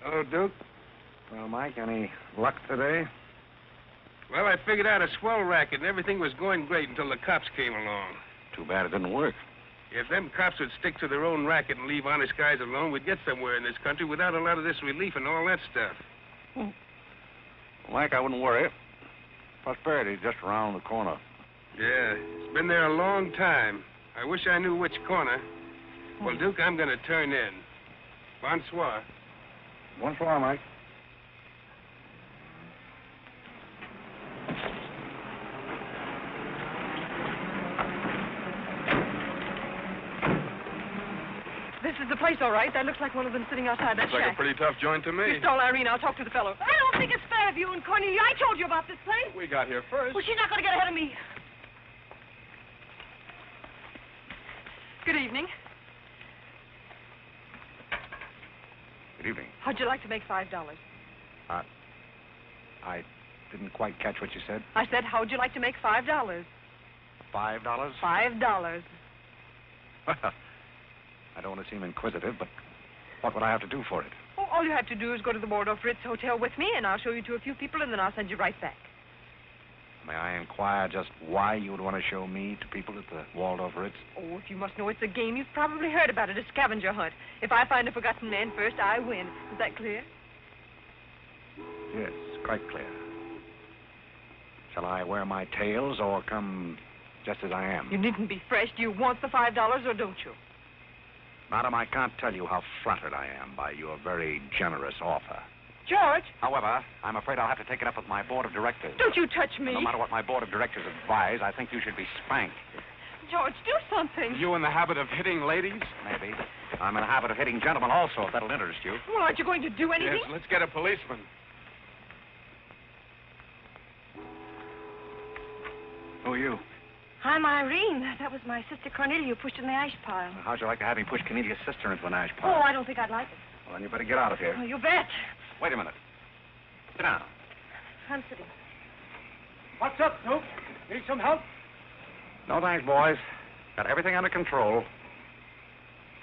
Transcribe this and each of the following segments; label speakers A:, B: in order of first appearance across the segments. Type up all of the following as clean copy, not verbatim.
A: Hello, Duke.
B: Well, Mike, any luck today?
A: Well, I figured out a swell racket, and everything was going great until the cops came along.
B: Too bad it didn't work.
A: If them cops would stick to their own racket and leave honest guys alone, we'd get somewhere in this country without a lot of this relief and all that stuff.
B: Well, Mike, I wouldn't worry. Prosperity's just around the corner.
A: Yeah, it's been there a long time. I wish I knew which corner. Well, Duke, I'm going to turn in. Bonsoir.
B: Bonsoir, Mike.
C: This is the place, all right. That looks like one of them sitting outside that
A: Looks like
C: shack.
A: a pretty tough joint to me.
C: You stole Irene. I'll talk to the fellow.
D: I don't think it's fair of you and Cornelia. I told you about this place.
A: We got here first.
D: Well, she's not going to get ahead of me.
C: Good evening.
B: Good evening.
C: How'd you like to make $5?
B: I didn't quite catch what you said.
C: I said, how'd you like to make $5?
B: $5?
C: $5.
B: Well, I don't want to seem inquisitive, but what would I have to do for it?
C: Oh, all you have to do is go to the Waldorf Ritz Hotel with me, and I'll show you to a few people, and then I'll send you right back.
B: May I inquire just why you would want to show me to people at the Waldorf Ritz?
C: Oh, if you must know it's a game, you've probably heard about it, a scavenger hunt. If I find a forgotten man first, I win. Is that clear?
B: Yes, quite clear. Shall I wear my tails or come just as I am?
C: You needn't be fresh. Do you want the $5 or don't you?
B: Madam, I can't tell you how flattered I am by your very generous offer.
C: George!
B: However, I'm afraid I'll have to take it up with my board of directors.
C: Don't you touch me.
B: No matter what my board of directors advise, I think you should be spanked.
C: George, do something.
A: You in the habit of hitting ladies?
B: Maybe. I'm in the habit of hitting gentlemen also, if that'll interest you.
C: Well, aren't you going to do anything?
A: Yes, let's get a policeman.
B: Who are you?
D: I'm Irene. That was my sister Cornelia who pushed in the ash pile.
B: How'd you like to have me push Cornelia's sister into an ash
D: Oh,
B: pile?
D: I don't think I'd like it.
B: Well, then you better get out of here.
D: Oh, you bet.
B: Wait a minute. Sit down.
D: I'm sitting.
A: What's up, Duke? Need some help?
B: No thanks, boys. Got everything under control.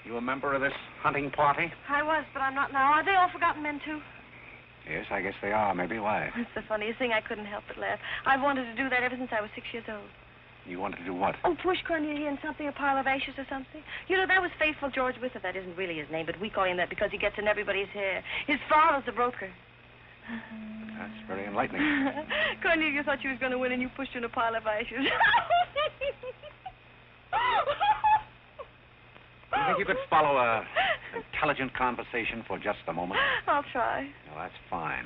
B: You a member of this hunting party?
D: I was, but I'm not now. Are they all forgotten men, too?
B: Yes, I guess they are. Maybe. Why?
D: It's the funniest thing. I couldn't help but laugh. I've wanted to do that ever since I was 6 years old.
B: You wanted to do what?
D: Oh, push Cornelia in something, a pile of ashes or something. You know, that was Faithful George Wither. That isn't really his name, but we call him that because he gets in everybody's hair. His father's a broker.
B: That's very enlightening.
D: Cornelia thought she was going to win, and you pushed her in a pile of ashes.
B: Do you think you could follow a intelligent conversation for just a moment?
D: I'll try.
B: No, that's fine.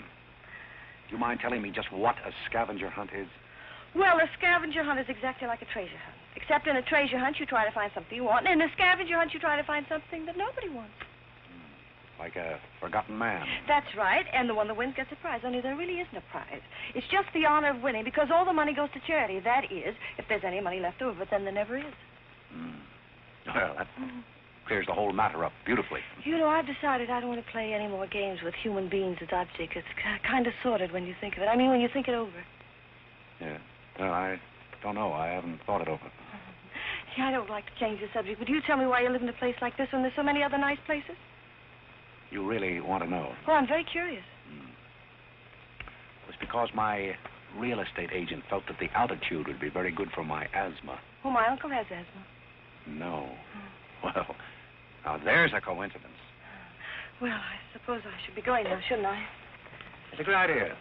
B: Do you mind telling me just what a scavenger hunt is?
D: Well, a scavenger hunt is exactly like a treasure hunt. Except in a treasure hunt, you try to find something you want, and in a scavenger hunt, you try to find something that nobody wants.
B: Like a forgotten man.
D: That's right, and the one that wins gets a prize, only there really isn't a prize. It's just the honor of winning, because all the money goes to charity. That is, if there's any money left over, but then there never is.
B: Well, that clears the whole matter up beautifully.
D: You know, I've decided I don't want to play any more games with human beings as objects. It's kind of sordid when you think of it. I mean, when you think it over.
B: Yeah. Well, I don't know. I haven't thought it over.
D: Yeah, I don't like to change the subject, but you tell me why you live in a place like this when there's so many other nice places?
B: You really want to know?
D: Well, I'm very curious.
B: It's because my real estate agent felt that the altitude would be very good for my asthma.
D: Oh, my uncle has asthma.
B: No. Well, now there's a coincidence.
D: Well, I suppose I should be going now, shouldn't I?
B: It's a good idea.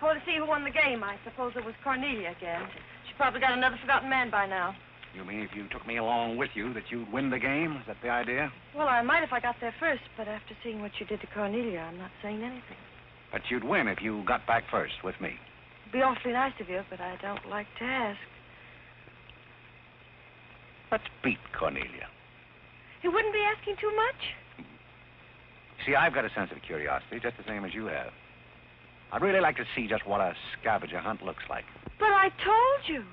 D: I want to see who won the game. I suppose it was Cornelia again. She probably got another forgotten man by now.
B: You mean if you took me along with you that you'd win the game? Is that the idea?
D: Well, I might if I got there first, but after seeing what you did to Cornelia, I'm not saying anything.
B: But you'd win if you got back first with me.
D: It'd be awfully nice of you, but I don't like to ask.
B: Let's beat Cornelia.
D: You wouldn't be asking too much?
B: See, I've got a sense of curiosity, just the same as you have. I'd really like to see just what a scavenger hunt looks like.
D: But I told you.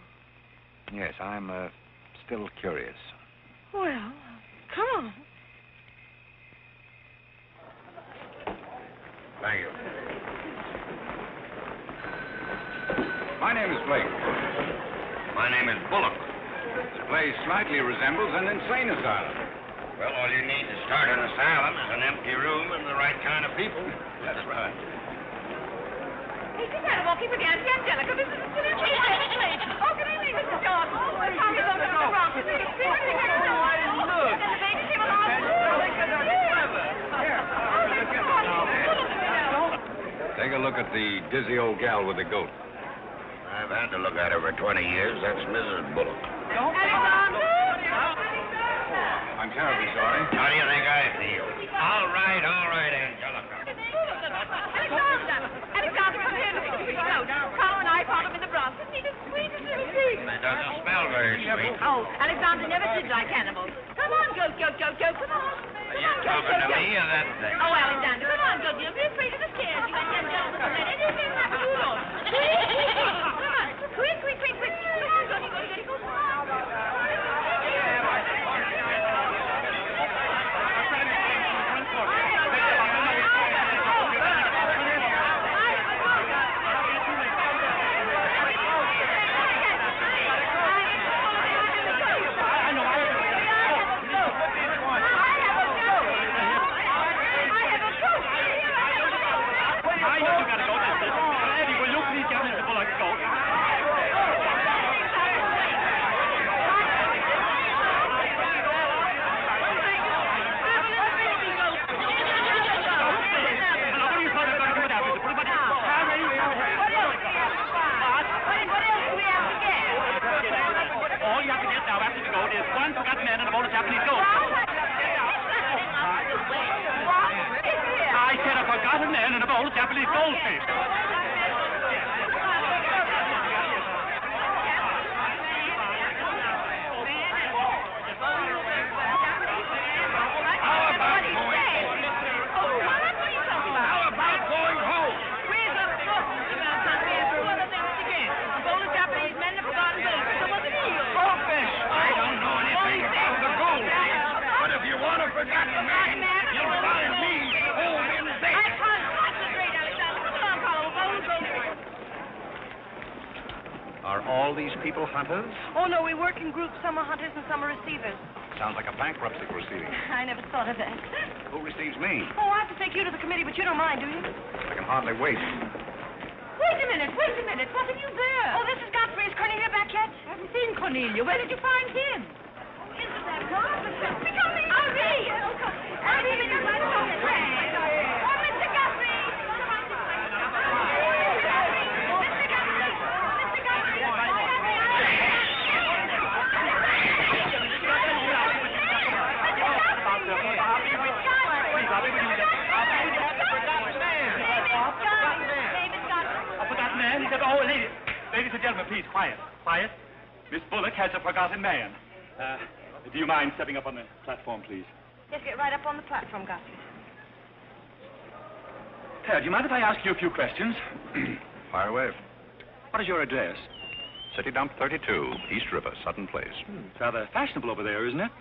B: Yes, I'm still curious.
D: Well, come on.
B: Thank you. My name is Blake.
E: My name is Bullock.
B: This place slightly resembles an insane asylum.
E: Well, all you need to start an asylum is an empty room and the right kind of people.
B: That's right.
C: Hey, you better walk in with Auntie Angelica. This is a silly place. Oh, can I leave Mrs. Jordan? Tommy's over to the wrong. This is a silly thing. Look. The baby came along.
A: Take a look at the dizzy old gal with the goat.
E: I've had to look at her for 20 years. That's Mrs. Bullock.
B: I'm terribly sorry.
E: How do you think I feel? All right, Angelica.
C: Alexander, come here. Look at his coat. Carole and I found him in the Bronx. Isn't he the sweetest little thing?
E: It doesn't smell very sweet.
C: Oh, Alexander never did like animals. Come on, goat. Come on.
E: Are you talking to me or that thing?
C: Oh, Alexander, come on, goat. You'll be afraid of the stairs. You and Angelica don't let anything happen to you, Lord. Come on. Quick. Come on, goaty. Come on.
B: Are all these people hunters?
D: Oh, no, we work in groups. Some are hunters and some are receivers.
B: Sounds like a bankruptcy proceeding.
D: I never thought of that.
B: Who receives me?
D: Oh, I have to take you to the committee, but you don't mind, do you?
B: I can hardly wait.
C: Wait a minute. What are you there?
D: Oh, this is Godfrey. Is Cornelia back yet?
C: I haven't seen Cornelia. Where did you find him? Isn't that Godfrey? Hurry! Hurry, because I saw his leg. Oh, Mr. Godfrey!
F: Ladies and gentlemen, please, quiet. Miss Bullock has a forgotten man. Do you mind stepping up on the platform, please?
D: Yes, get right up on the platform, Godfrey.
F: Ted, do you mind if I ask you a few questions?
B: Fire away.
F: What is your address?
B: City Dump 32, East River, Sutton Place.
F: It's rather fashionable over there, isn't it?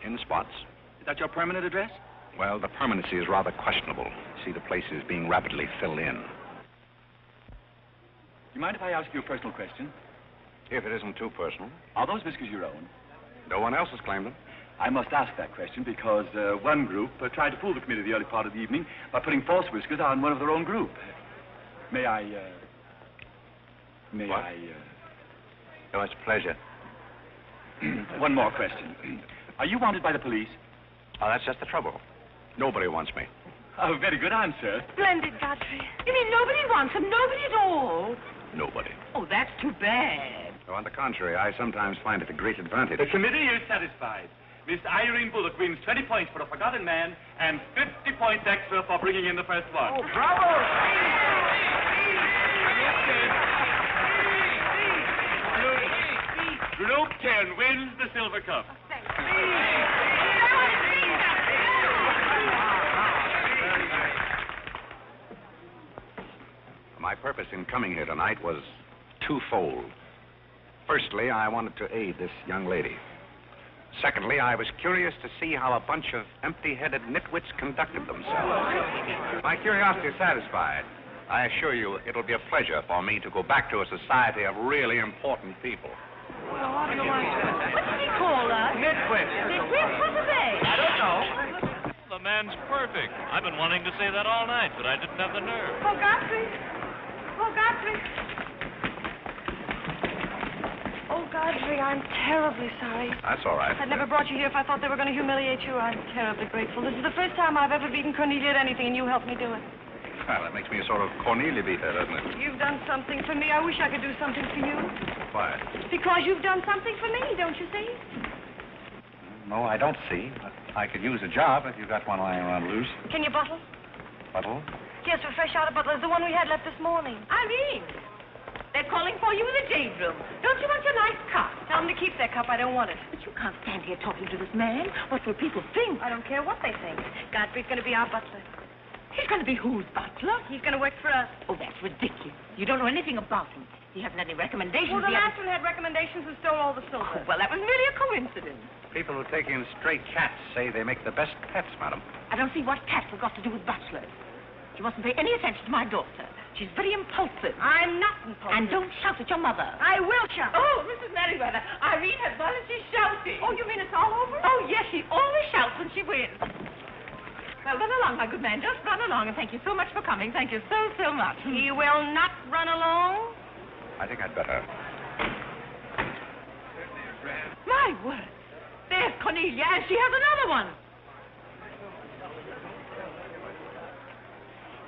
B: In spots.
F: Is that your permanent address?
B: Well, the permanency is rather questionable. See, the place is being rapidly filled in.
F: Do you mind if I ask you a personal question?
B: If it isn't too personal.
F: Are those whiskers your own?
B: No one else has claimed them.
F: I must ask that question because one group tried to fool the committee the early part of the evening by putting false whiskers on one of their own group. May I...
B: Oh, it's a pleasure.
F: One more question. Are you wanted by the police?
B: Oh, that's just the trouble. Nobody wants me.
F: Oh, very good answer.
D: Splendid, Godfrey.
C: You mean nobody wants him? Nobody at all?
B: Nobody.
C: Oh, that's too bad.
B: So on the contrary, I sometimes find it a great advantage.
F: The committee is satisfied. Miss Irene Bullock wins 20 points for a forgotten man and 50 points extra for bringing in the first one.
A: Oh, bravo!
F: Group 10 wins the silver cup.
B: My purpose in coming here tonight was twofold. Firstly, I wanted to aid this young lady. Secondly, I was curious to see how a bunch of empty-headed nitwits conducted themselves. My curiosity is satisfied. I assure you it'll be a pleasure for me to go back to a society of really important people.
D: Well, how do you like that?
C: What did he call us?
A: Nitwit.
C: Nitwit? What are they?
A: I don't know.
G: The man's perfect. I've been wanting to say that all night, but I didn't have the nerve.
D: Oh, Godfrey. Oh, Godfrey. Oh, Godfrey, I'm terribly sorry.
B: That's all right.
D: I'd never brought you here if I thought they were going to humiliate you. I'm terribly grateful. This is the first time I've ever beaten Cornelia at anything, and you helped me do it.
B: Well, that makes me a sort of Cornelia beater, doesn't it?
D: You've done something for me. I wish I could do something for you.
B: Why?
D: Because you've done something for me, don't you see?
B: No, I don't see. But I could use a job if you got one lying around loose.
D: Can you bottle?
B: Bottle?
D: Yes, we're fresh out of Butler's, the one we had left this morning.
C: Irene, they're calling for you in the jade room. Don't you want your nice cup?
D: Tell them to keep their cup. I don't want it.
C: But you can't stand here talking to this man. What will people think?
D: I don't care what they think. Godfrey's going to be our butler.
C: He's going to be whose butler?
D: He's going to work for us.
C: Oh, that's ridiculous. You don't know anything about him. He hasn't any recommendations.
D: Well, the
C: He
D: last
C: hasn't-
D: one had recommendations and stole all the silver.
C: Oh, well, that was merely a coincidence.
B: People who take in stray cats say they make the best pets, madam.
C: I don't see what cats have got to do with butlers. You mustn't pay any attention to my daughter. She's very impulsive.
D: I'm not impulsive.
C: And don't shout at your mother.
D: I will shout.
C: Oh, Mrs. Merriweather, Irene has gone and she's shouting.
D: Oh, you mean it's all over?
C: Oh, yes, she always shouts when she wins. Well, run along, my good man. Just run along, and thank you so much for coming. Thank you so, so much.
D: He will not run along.
B: I think I'd better.
C: My word. There's Cornelia, and she has another one.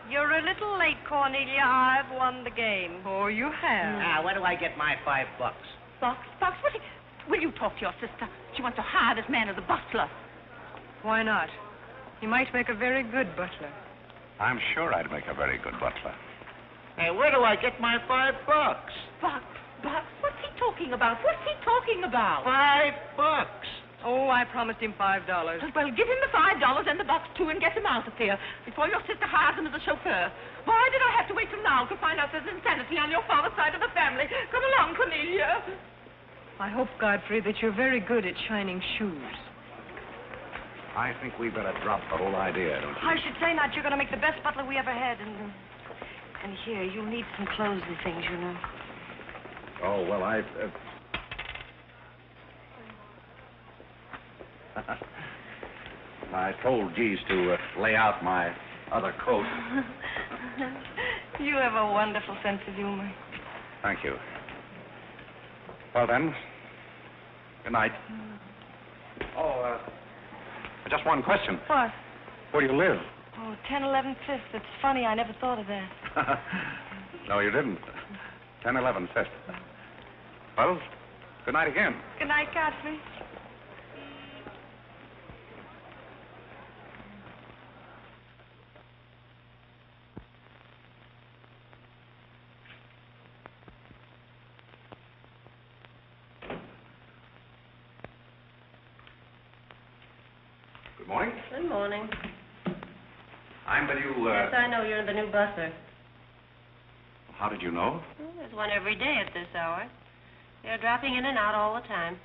D: You're a little late, Cornelia. I've won the game.
C: Oh, you have.
H: Now, where do I get my $5?
C: Box, will you talk to your sister? She wants to hire this man as a butler.
D: Why not? He might make a very good butler.
B: I'm sure I'd make a very good butler.
H: Hey, where do I get my $5?
C: Box, what's he talking about? What's he talking about?
H: $5.
D: Oh, I promised him $5.
C: Well, give him the $5 and the box, too, and get him out of here before your sister hires him as a chauffeur. Why did I have to wait till now to find out there's insanity on your father's side of the family? Come along, Cornelia.
D: I hope, Godfrey, that you're very good at shining shoes.
B: I think we better drop the whole idea, don't you?
D: I should say not. You're going to make the best butler we ever had. And here, you'll need some clothes and things, you know.
B: Oh, well, I told Geese to lay out my other coat.
D: You have a wonderful sense of humor.
B: Thank you. Well, then, good night. Oh, just one question.
D: What?
B: Where do you live?
D: Oh, 1011 Fifth. It's funny. I never thought of that.
B: No, you didn't. 1011 Fifth. Well, good night again.
D: Good night, Godfrey.
B: Good morning.
I: Good morning.
B: I'm the new,
I: Yes, I know you're the new butler.
B: How did you know?
I: Well, there's one every day at this hour. They're dropping in and out all the time.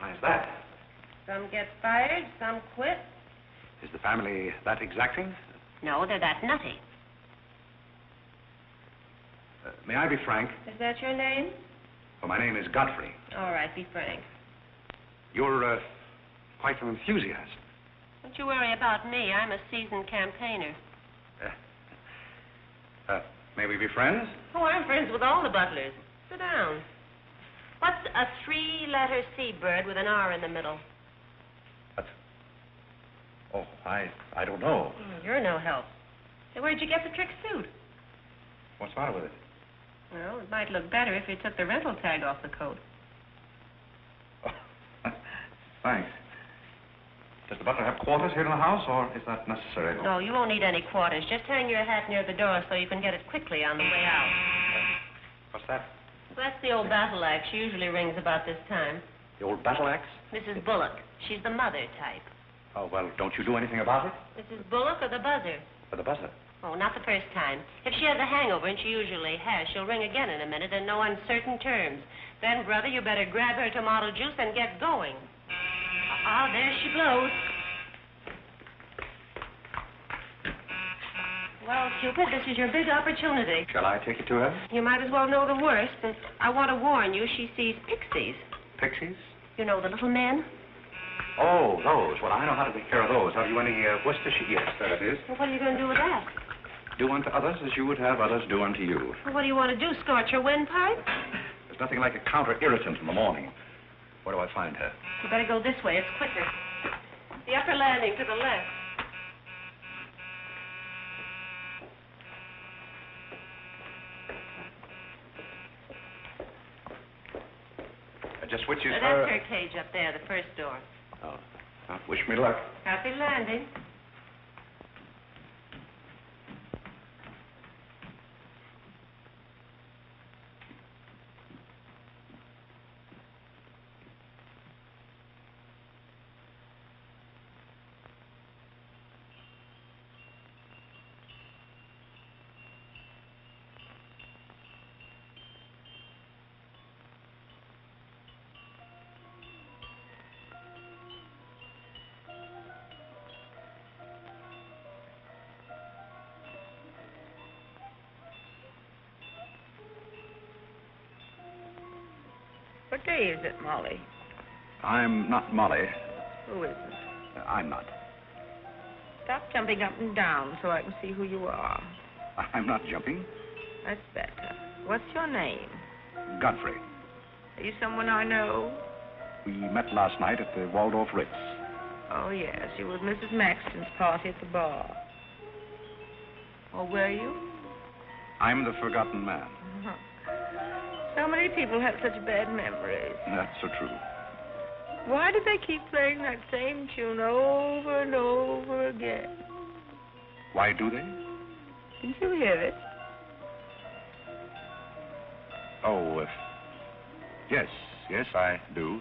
B: Why is that?
I: Some get fired, some quit.
B: Is the family that exacting?
I: No, they're that nutty.
B: May I be frank?
I: Is that your name?
B: Well, my name is Godfrey.
I: All right, be frank.
B: You're, quite an enthusiast.
I: Don't you worry about me. I'm a seasoned campaigner.
B: May we be friends?
I: Oh, I'm friends with all the butlers. Sit down. What's a three-letter seabird with an R in the middle?
B: Oh, I don't know.
I: You're no help. Hey, where'd you get the trick suit?
B: What's the matter with it?
I: Well, it might look better if you took the rental tag off the coat.
B: Oh, thanks. Does the butler have quarters here in the house, or is that necessary?
I: No, you won't need any quarters. Just hang your hat near the door so you can get it quickly on the way out.
B: What's that?
I: Well, that's the old battle axe. She usually rings about this time.
B: The old battle axe?
I: Mrs. Bullock. She's the mother type.
B: Oh, well, don't you do anything about it?
I: Mrs. Bullock or the buzzer?
B: For the buzzer.
I: Oh, not the first time. If she has a hangover, and she usually has, she'll ring again in a minute in no uncertain terms. Then, brother, you better grab her tomato juice and get going. There she blows. Well, Cupid, this is your big opportunity.
B: Shall I take you to her?
I: You might as well know the worst, but I want to warn you, she sees pixies.
B: Pixies?
I: You know, the little men?
B: Oh, those. Well, I know how to take care of those. Have you any Worcestershire? Yes, there it is.
I: Well, what are you going to do with that?
B: Do unto others as you would have others do unto you.
I: Well, what do you want to do, scorch your windpipe?
B: There's nothing like a counter-irritant in the morning. Where do I find her?
I: You better go this way. It's quicker. The upper landing to the left.
B: Just which is
I: That's her cage up there, the first door.
B: Oh. Well, wish me luck.
I: Happy landing.
C: What day is it, Molly?
B: I'm not Molly.
C: Who is it?
B: I'm not.
C: Stop jumping up and down so I can see who you are.
B: I'm not jumping.
C: That's better. What's your name?
B: Godfrey.
C: Are you someone I know?
B: We met last night at the Waldorf Ritz.
C: Oh, yes. You were at Mrs. Maxton's party at the bar. Or were you?
B: I'm the forgotten man.
C: So many people have such bad memories.
B: That's so true.
C: Why do they keep playing that same tune over and over again?
B: Why do they?
C: Didn't you hear it?
B: Oh, yes, I do,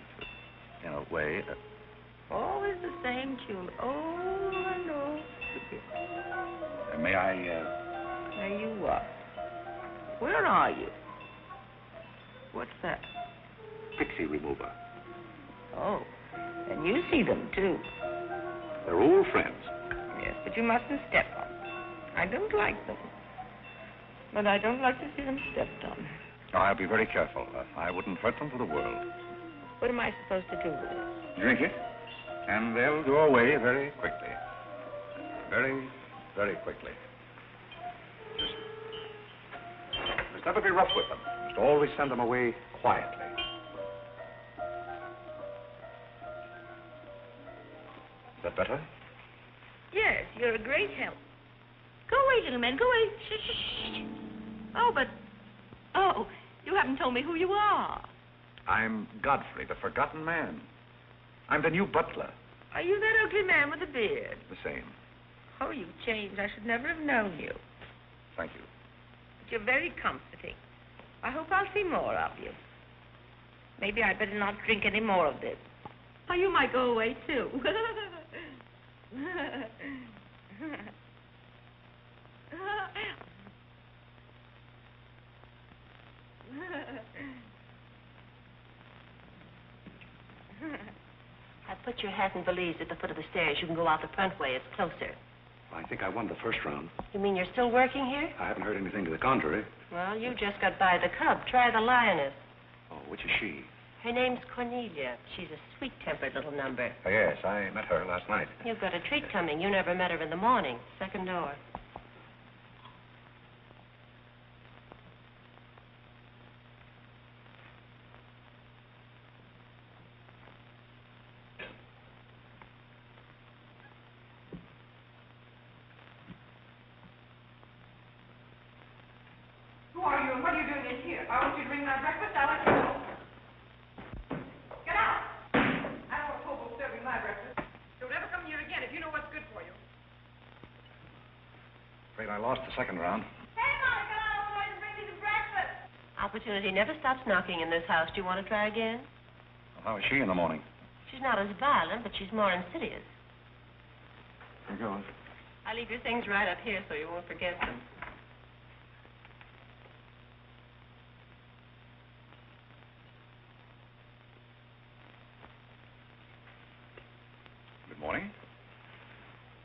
B: in a way.
C: Always the same tune, over and over again.
B: May I,
C: May you what? Where are you? What's that?
B: Pixie remover.
C: Oh, and you see them, too.
B: They're old friends.
C: Yes, but you mustn't step on them. I don't like them. But I don't like to see them stepped on.
B: Oh, I'll be very careful. I wouldn't hurt them for the world.
C: What am I supposed to do with it?
B: Drink it, and they'll go away very quickly. Very, very quickly. Just never be rough with them. Just always send them away quietly. Is that better?
C: Yes, you're a great help. Go away, little man, go away. Shh, shh, shh. Oh, but... Oh, you haven't told me who you are.
B: I'm Godfrey, the forgotten man. I'm the new butler.
C: Are you that ugly man with the beard?
B: The same.
C: Oh, you've changed. I should never have known you.
B: Thank you.
C: But you're very comforting. I hope I'll see more of you. Maybe I'd better not drink any more of this. Oh, you might go away, too.
I: I put your hat and valise at the foot of the stairs. You can go out the front way. It's closer.
B: I think I won the first round.
I: You mean you're still working here?
B: I haven't heard anything to the contrary.
I: Well, you just got by the cub. Try the lioness.
B: Oh, which is she?
I: Her name's Cornelia. She's a sweet-tempered little number.
B: Oh, yes, I met her last night.
I: You've got a treat coming. You never met her in the morning. Second door.
C: Who are you and what are you doing in here? If I want you to bring my breakfast, I'll let you know. Get out! I don't want Powell serving my breakfast. Don't ever come here again if you know what's good for you.
B: Afraid I lost the second round.
C: Hey, Molly, come on over and bring me some breakfast.
I: Opportunity never stops knocking in this house. Do you want to try again?
B: Well, how is she in the morning?
I: She's not as violent, but she's more insidious.
B: Here goes.
I: I leave your things right up here so you won't forget them.
B: Good morning.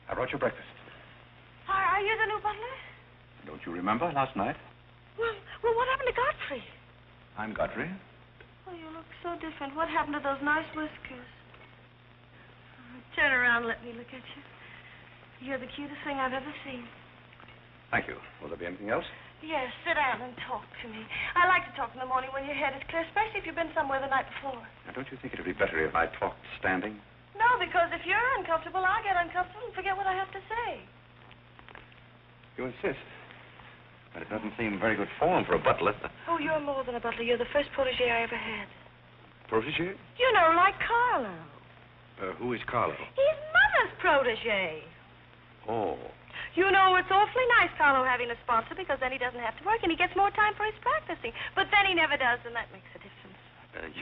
B: I brought you breakfast.
D: Are you the new butler?
B: Don't you remember last night?
D: Well, what happened to Godfrey?
B: I'm Godfrey.
D: Oh, you look so different. What happened to those nice whiskers? Turn around and let me look at you. You're the cutest thing I've ever seen.
B: Thank you. Will there be anything else?
D: Yes, sit down and talk to me. I like to talk in the morning when your head is clear, especially if you've been somewhere the night before.
B: Now, don't you think it would be better if I talked standing?
D: No, because if you're uncomfortable, I get uncomfortable and forget what I have to say.
B: You insist. But it doesn't seem very good form for a butler.
D: Oh, you're more than a butler. You're the first protege I ever had.
B: Protege?
D: You know, like Carlo.
B: Who is Carole?
D: He's Mother's protege.
B: Oh.
D: You know, it's awfully nice, Carlo, having a sponsor, because then he doesn't have to work and he gets more time for his practicing. But then he never does, and that makes a difference.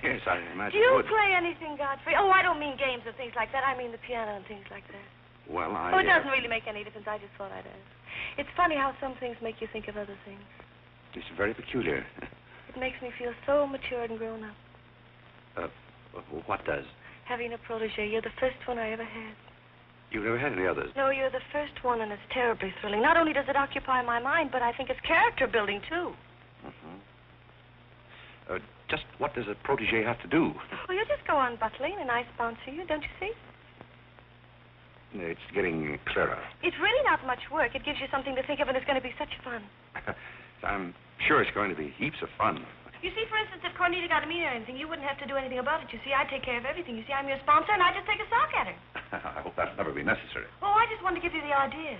B: Yes, I imagine
D: Do you
B: it would.
D: play anything, Godfrey? Oh, I don't mean games and things like that. I mean the piano and things like that.
B: Well,
D: Oh, it doesn't really make any difference. I just thought I'd ask. It's funny how some things make you think of other things.
B: It's very peculiar.
D: It makes me feel so mature and grown up.
B: What does?
D: Having a protege. You're the first one I ever had.
B: You've never had any others?
D: No, you're the first one, and it's terribly thrilling. Not only does it occupy my mind, but I think it's character building, too.
B: Just what does a protege have to do?
D: Well, you just go on butling, and I sponsor you, don't you see?
B: It's getting clearer.
D: It's really not much work. It gives you something to think of, and it's going to be such fun.
B: I'm sure it's going to be heaps of fun.
D: You see, for instance, if Cornelia got a meeting or anything, you wouldn't have to do anything about it. You see, I take care of everything. You see, I'm your sponsor, and I just take a sock at her.
B: I hope that'll never be necessary.
D: Oh, I just wanted to give you the idea.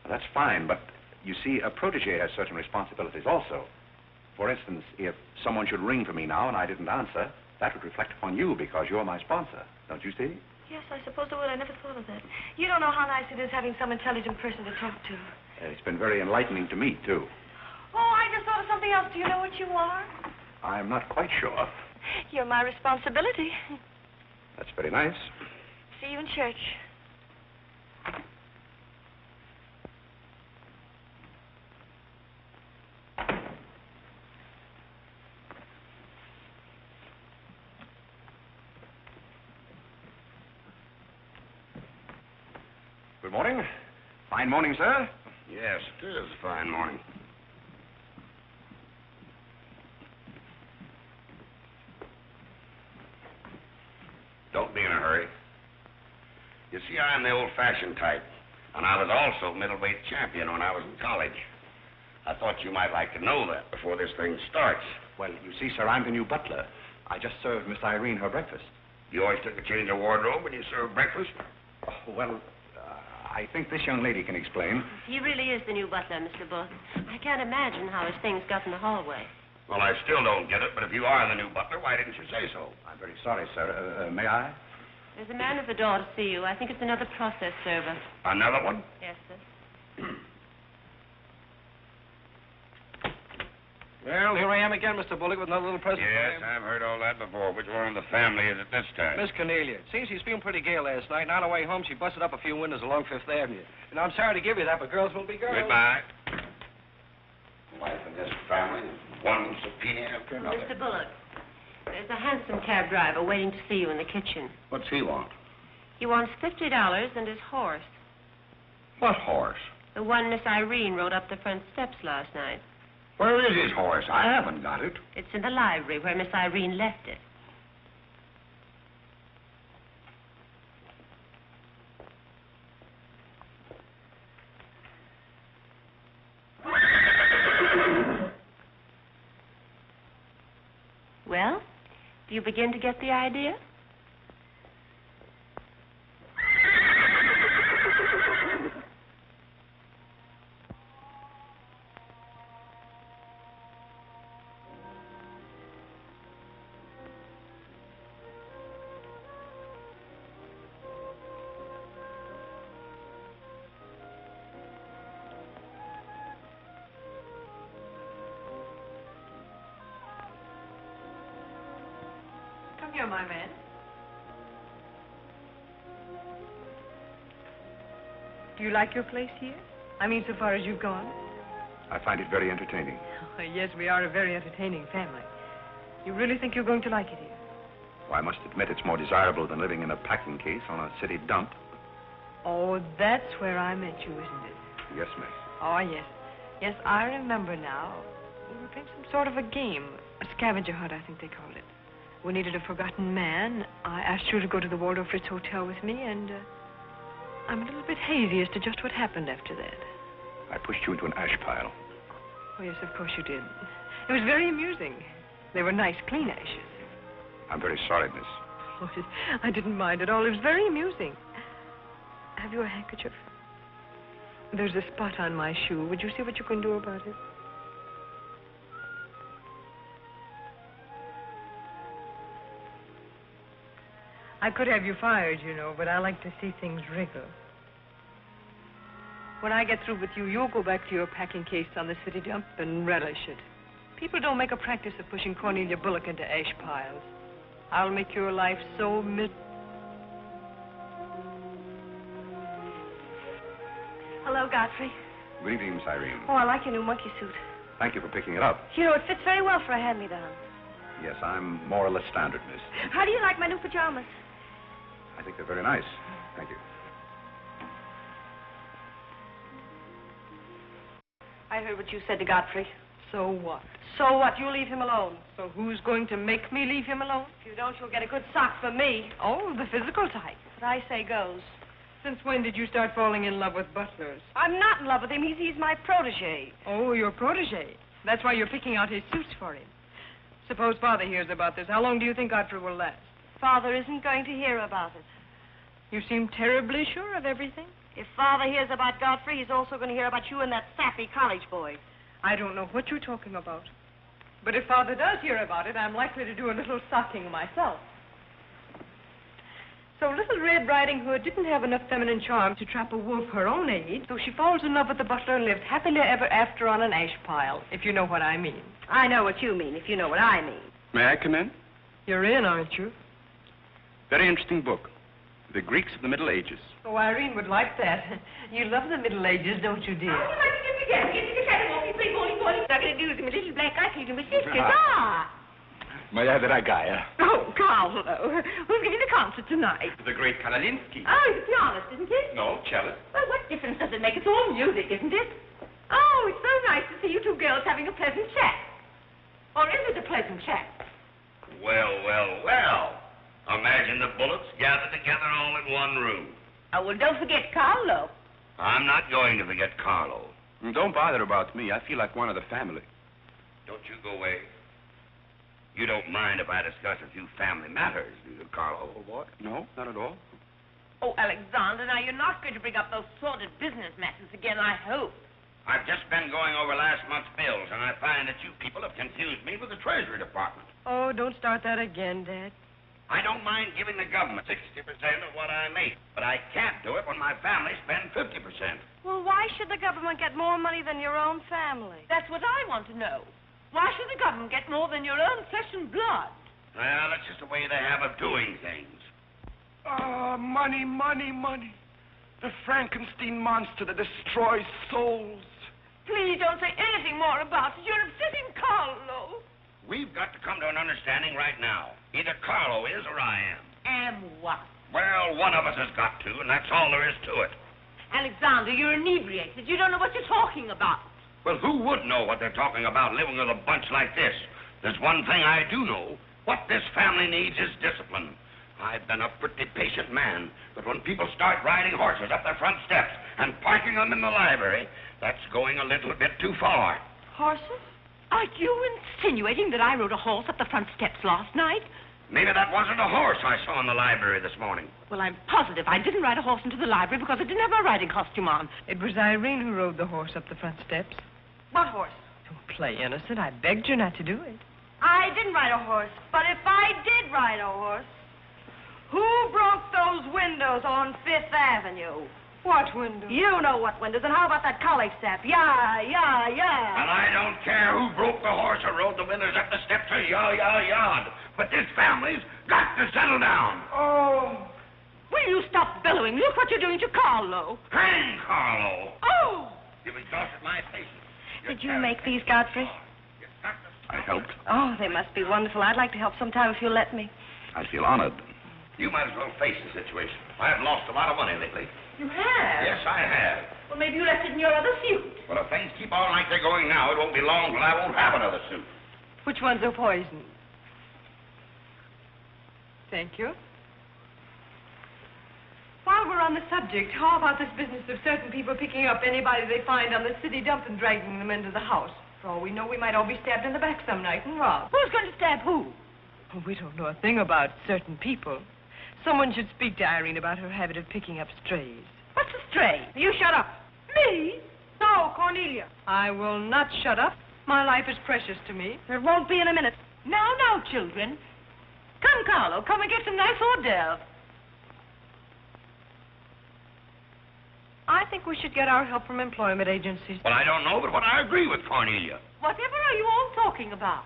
B: That's fine, but you see, a protege has certain responsibilities also. For instance, if someone should ring for me now and I didn't answer, that would reflect upon you because you're my sponsor. Don't you see?
D: Yes, I suppose it would. I never thought of that. You don't know how nice it is having some intelligent person to talk to.
B: It's been very enlightening to me, too.
D: Oh, I just thought of something else. Do you know what you are?
B: I'm not quite sure.
D: You're my responsibility.
B: That's very nice.
D: See you in church.
B: Good morning. Fine morning, sir.
E: Yes, it is a fine morning. Don't be in a hurry. You see, I'm the old-fashioned type, and I was also middleweight champion when I was in college. I thought you might like to know that before this thing starts.
B: Well, you see, sir, I'm the new butler. I just served Miss Irene her breakfast.
E: You always took a change of wardrobe when you served breakfast?
B: Oh, well, I think this young lady can explain.
I: He really is the new butler, Mr. Booth. I can't imagine how his things got in the hallway.
E: Well, I still don't get it, but if you are the new butler, why didn't you say so?
B: I'm very sorry, sir. May I?
I: There's a man at the door to see you. I think it's another process server.
E: Another one?
I: Yes, sir.
J: Well, here I am again, Mr. Bullock, with another little present for
E: Yes,
J: you.
E: I've heard all that before. Which one of the family is it this time?
J: Miss Cornelia. Seems she's feeling pretty gay last night, and on her way home, she busted up a few windows along Fifth Avenue. And I'm sorry to give you that, but girls will be girls.
E: Goodbye. Wife in this family, one subpoena after another.
I: Mr. Bullock, there's a hansom cab driver waiting to see you in the kitchen.
E: What's he want?
I: He wants $50 and his horse.
E: What horse?
I: The one Miss Irene rode up the front steps last night.
E: Where is his horse? I haven't got it.
I: It's in the library where Miss Irene left it. Well, do you begin to get the idea?
C: Come here, my man. Do you like your place here? I mean, so far as you've gone?
B: I find it very entertaining.
C: Oh, yes, we are a very entertaining family. You really think you're going to like it here?
B: Well, I must admit it's more desirable than living in a packing case on a city dump.
C: Oh, that's where I met you, isn't it?
B: Yes, miss.
C: Oh, yes.
K: Yes, I remember now. We were playing some sort of a game. A scavenger hunt, I think they called it. We needed a forgotten man. I asked you to go to the Waldorf Ritz Hotel with me, and I'm a little bit hazy as to just what happened after that.
B: I pushed you into an ash pile.
K: Oh, yes, of course you did. It was very amusing. They were nice, clean ashes.
B: I'm very sorry, miss.
K: Oh, I didn't mind at all. It was very amusing. Have you a handkerchief? There's a spot on my shoe. Would you see what you can do about it? I could have you fired, you know, but I like to see things wriggle. When I get through with you, you'll go back to your packing case on the city dump and relish it. People don't make a practice of pushing Cornelia Bullock into ash piles. I'll make your life so
D: Hello, Godfrey.
B: Good evening, Miss Irene.
D: Oh, I like your new monkey suit.
B: Thank you for picking it up.
D: You know, it fits very well for a hand-me-down.
B: Yes, I'm more or less standard, miss.
D: How do you like my new pajamas?
B: I think they're very nice. Thank you.
D: I heard what you said to Godfrey.
K: So what?
D: So what? You leave him alone.
K: So who's going to make me leave him alone?
D: If you don't, you'll get a good sock from me.
K: Oh, the physical type.
D: What I say goes.
K: Since when did you start falling in love with butlers?
D: I'm not in love with him. He's my protege.
K: Oh, your protege. That's why you're picking out his suits for him. Suppose Father hears about this. How long do you think Godfrey will last?
D: Father isn't going to hear about it.
K: You seem terribly sure of everything.
D: If Father hears about Godfrey, he's also going to hear about you and that sappy college boy.
K: I don't know what you're talking about. But if Father does hear about it, I'm likely to do a little socking myself. So Little Red Riding Hood didn't have enough feminine charm to trap a wolf her own age, so she falls in love with the butler and lives happily ever after on an ash pile, if you know what I mean.
D: I know what you mean, if you know what I mean.
L: May I come in?
K: You're in, aren't you?
L: Very interesting book. The Greeks of the Middle Ages.
K: Oh, Irene would like that. You love the Middle Ages, don't you, dear?
C: Oh, like to get the catwalk, play bowling. I'm going to do my little black eye and my sisters. Ah!
L: May I have the ragaya?
C: Oh, Carole, who's giving the concert tonight?
L: The great Karolinsky.
C: Oh, he's a pianist, isn't he?
L: No, cellist.
C: Well, what difference does it make? It's all music, isn't it? Oh, it's so nice to see you two girls having a pleasant chat. Or is it a pleasant chat?
E: Well, well, well. Imagine the Bullocks gathered together all in one room.
C: Oh, well, don't forget Carlo.
E: I'm not going to forget Carlo.
L: Don't bother about me. I feel like one of the family.
E: Don't you go away. You don't mind if I discuss a few family matters, do you, Carlo?
L: What? No, not at all.
C: Oh, Alexander, now you're not going to bring up those sordid business matters again, I hope.
E: I've just been going over last month's bills, and I find that you people have confused me with the Treasury Department.
K: Oh, don't start that again, Dad.
E: I don't mind giving the government 60% of what I make, but I can't do it when my family spends 50%.
D: Well, why should the government get more money than your own family?
C: That's what I want to know. Why should the government get more than your own flesh and blood?
E: Well, that's just the way they have of doing things.
M: Money, money, money. The Frankenstein monster that destroys souls.
C: Please don't say anything more about it. You're upsetting Carlo.
E: We've got to come to an understanding right now. Either Carlo is or I am.
C: And what?
E: Well, one of us has got to, and that's all there is to it.
C: Alexander, you're inebriated. You don't know what you're talking about.
E: Well, who would know what they're talking about living with a bunch like this? There's one thing I do know. What this family needs is discipline. I've been a pretty patient man, but when people start riding horses up their front steps and parking them in the library, that's going a little bit too far.
C: Horses? Are you insinuating that I rode a horse up the front steps last night?
E: Maybe that wasn't a horse I saw in the library this morning.
C: Well, I'm positive I didn't ride a horse into the library because I didn't have my riding costume on.
K: It was Irene who rode the horse up the front steps.
D: What horse?
K: Don't play innocent. I begged you not to do it.
D: I didn't ride a horse, but if I did ride a horse, who broke those windows on Fifth Avenue?
K: What windows?
D: You know what windows, and how about that college step? Yeah.
E: And I don't care who broke the horse or rode the windows up the steps or yard. But this family's got to settle down.
C: Oh. Will you stop bellowing? Look what you're doing to Carlo.
E: Hang Carlo.
C: Oh.
E: You've exhausted my patience.
D: Did you make these, Godfrey?
B: I helped.
D: Oh, they must be wonderful. I'd like to help sometime if you'll let me.
B: I feel honored.
E: You might as well face the situation. I've lost a lot of money lately.
C: You have?
E: Yes, I have.
C: Well, maybe you left it in your other suit.
E: Well, if things keep on like they're going now, it won't be long till I won't have another suit.
K: Which ones are poison? Thank you. While we're on the subject, how about this business of certain people picking up anybody they find on the city dump and dragging them into the house? For all we know, we might all be stabbed in the back some night and robbed.
C: Who's going to stab who?
K: Oh, we don't know a thing about certain people. Someone should speak to Irene about her habit of picking up strays.
C: What's a stray? You shut up. Me?
K: No, Cornelia. I will not shut up. My life is precious to me.
C: It won't be in a minute. Now, children. Come, Carlo, come and get some nice hors d'oeuvres.
K: I think we should get our help from employment agencies.
E: Well, I don't know, but what I agree with Cornelia.
C: Whatever are you all talking about?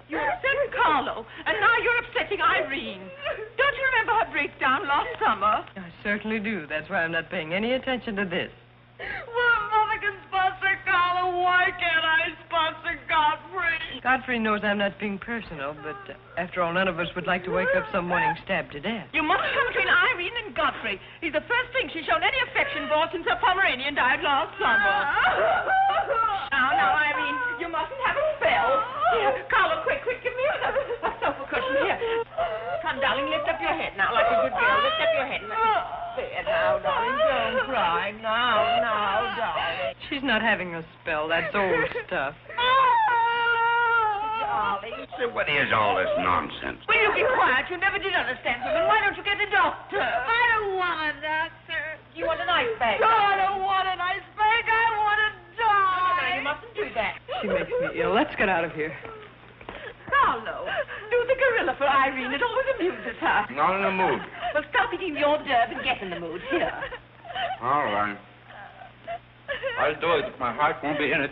C: You upset Carlo, and now you're upsetting Irene. Don't you remember her breakdown last summer?
K: I certainly do. That's why I'm not paying any attention to this.
C: Well, Mother can sponsor Carlo. Why can't I sponsor Godfrey?
K: Godfrey knows I'm not being personal, but after all, none of us would like to wake up some morning stabbed to death.
C: You mustn't come between Irene and Godfrey. He's the first thing she's shown any affection for since her Pomeranian died last summer. Now, Irene, you mustn't have a spell. Here, Carlo, quick, give me a sofa cushion here. Come, darling, lift up your head now like a good girl. Lift up your head. There now, darling, don't cry. Now, darling.
K: She's not having a spell. That's old stuff.
C: Darling.
E: So what is all this nonsense?
C: Will you be quiet? You never did understand women. Why don't you get a doctor? I don't want a doctor. You want an ice bag? No, I don't want an ice bag. I want to die. No, you mustn't do that.
K: She makes me ill. Let's get out of here.
C: Carlo, do the gorilla for Irene. It always amuses her.
L: Not in the mood.
C: Well, stop eating the hors d'oeuvre and get in the mood. Here.
L: All right. I'll do it. My heart won't be in it.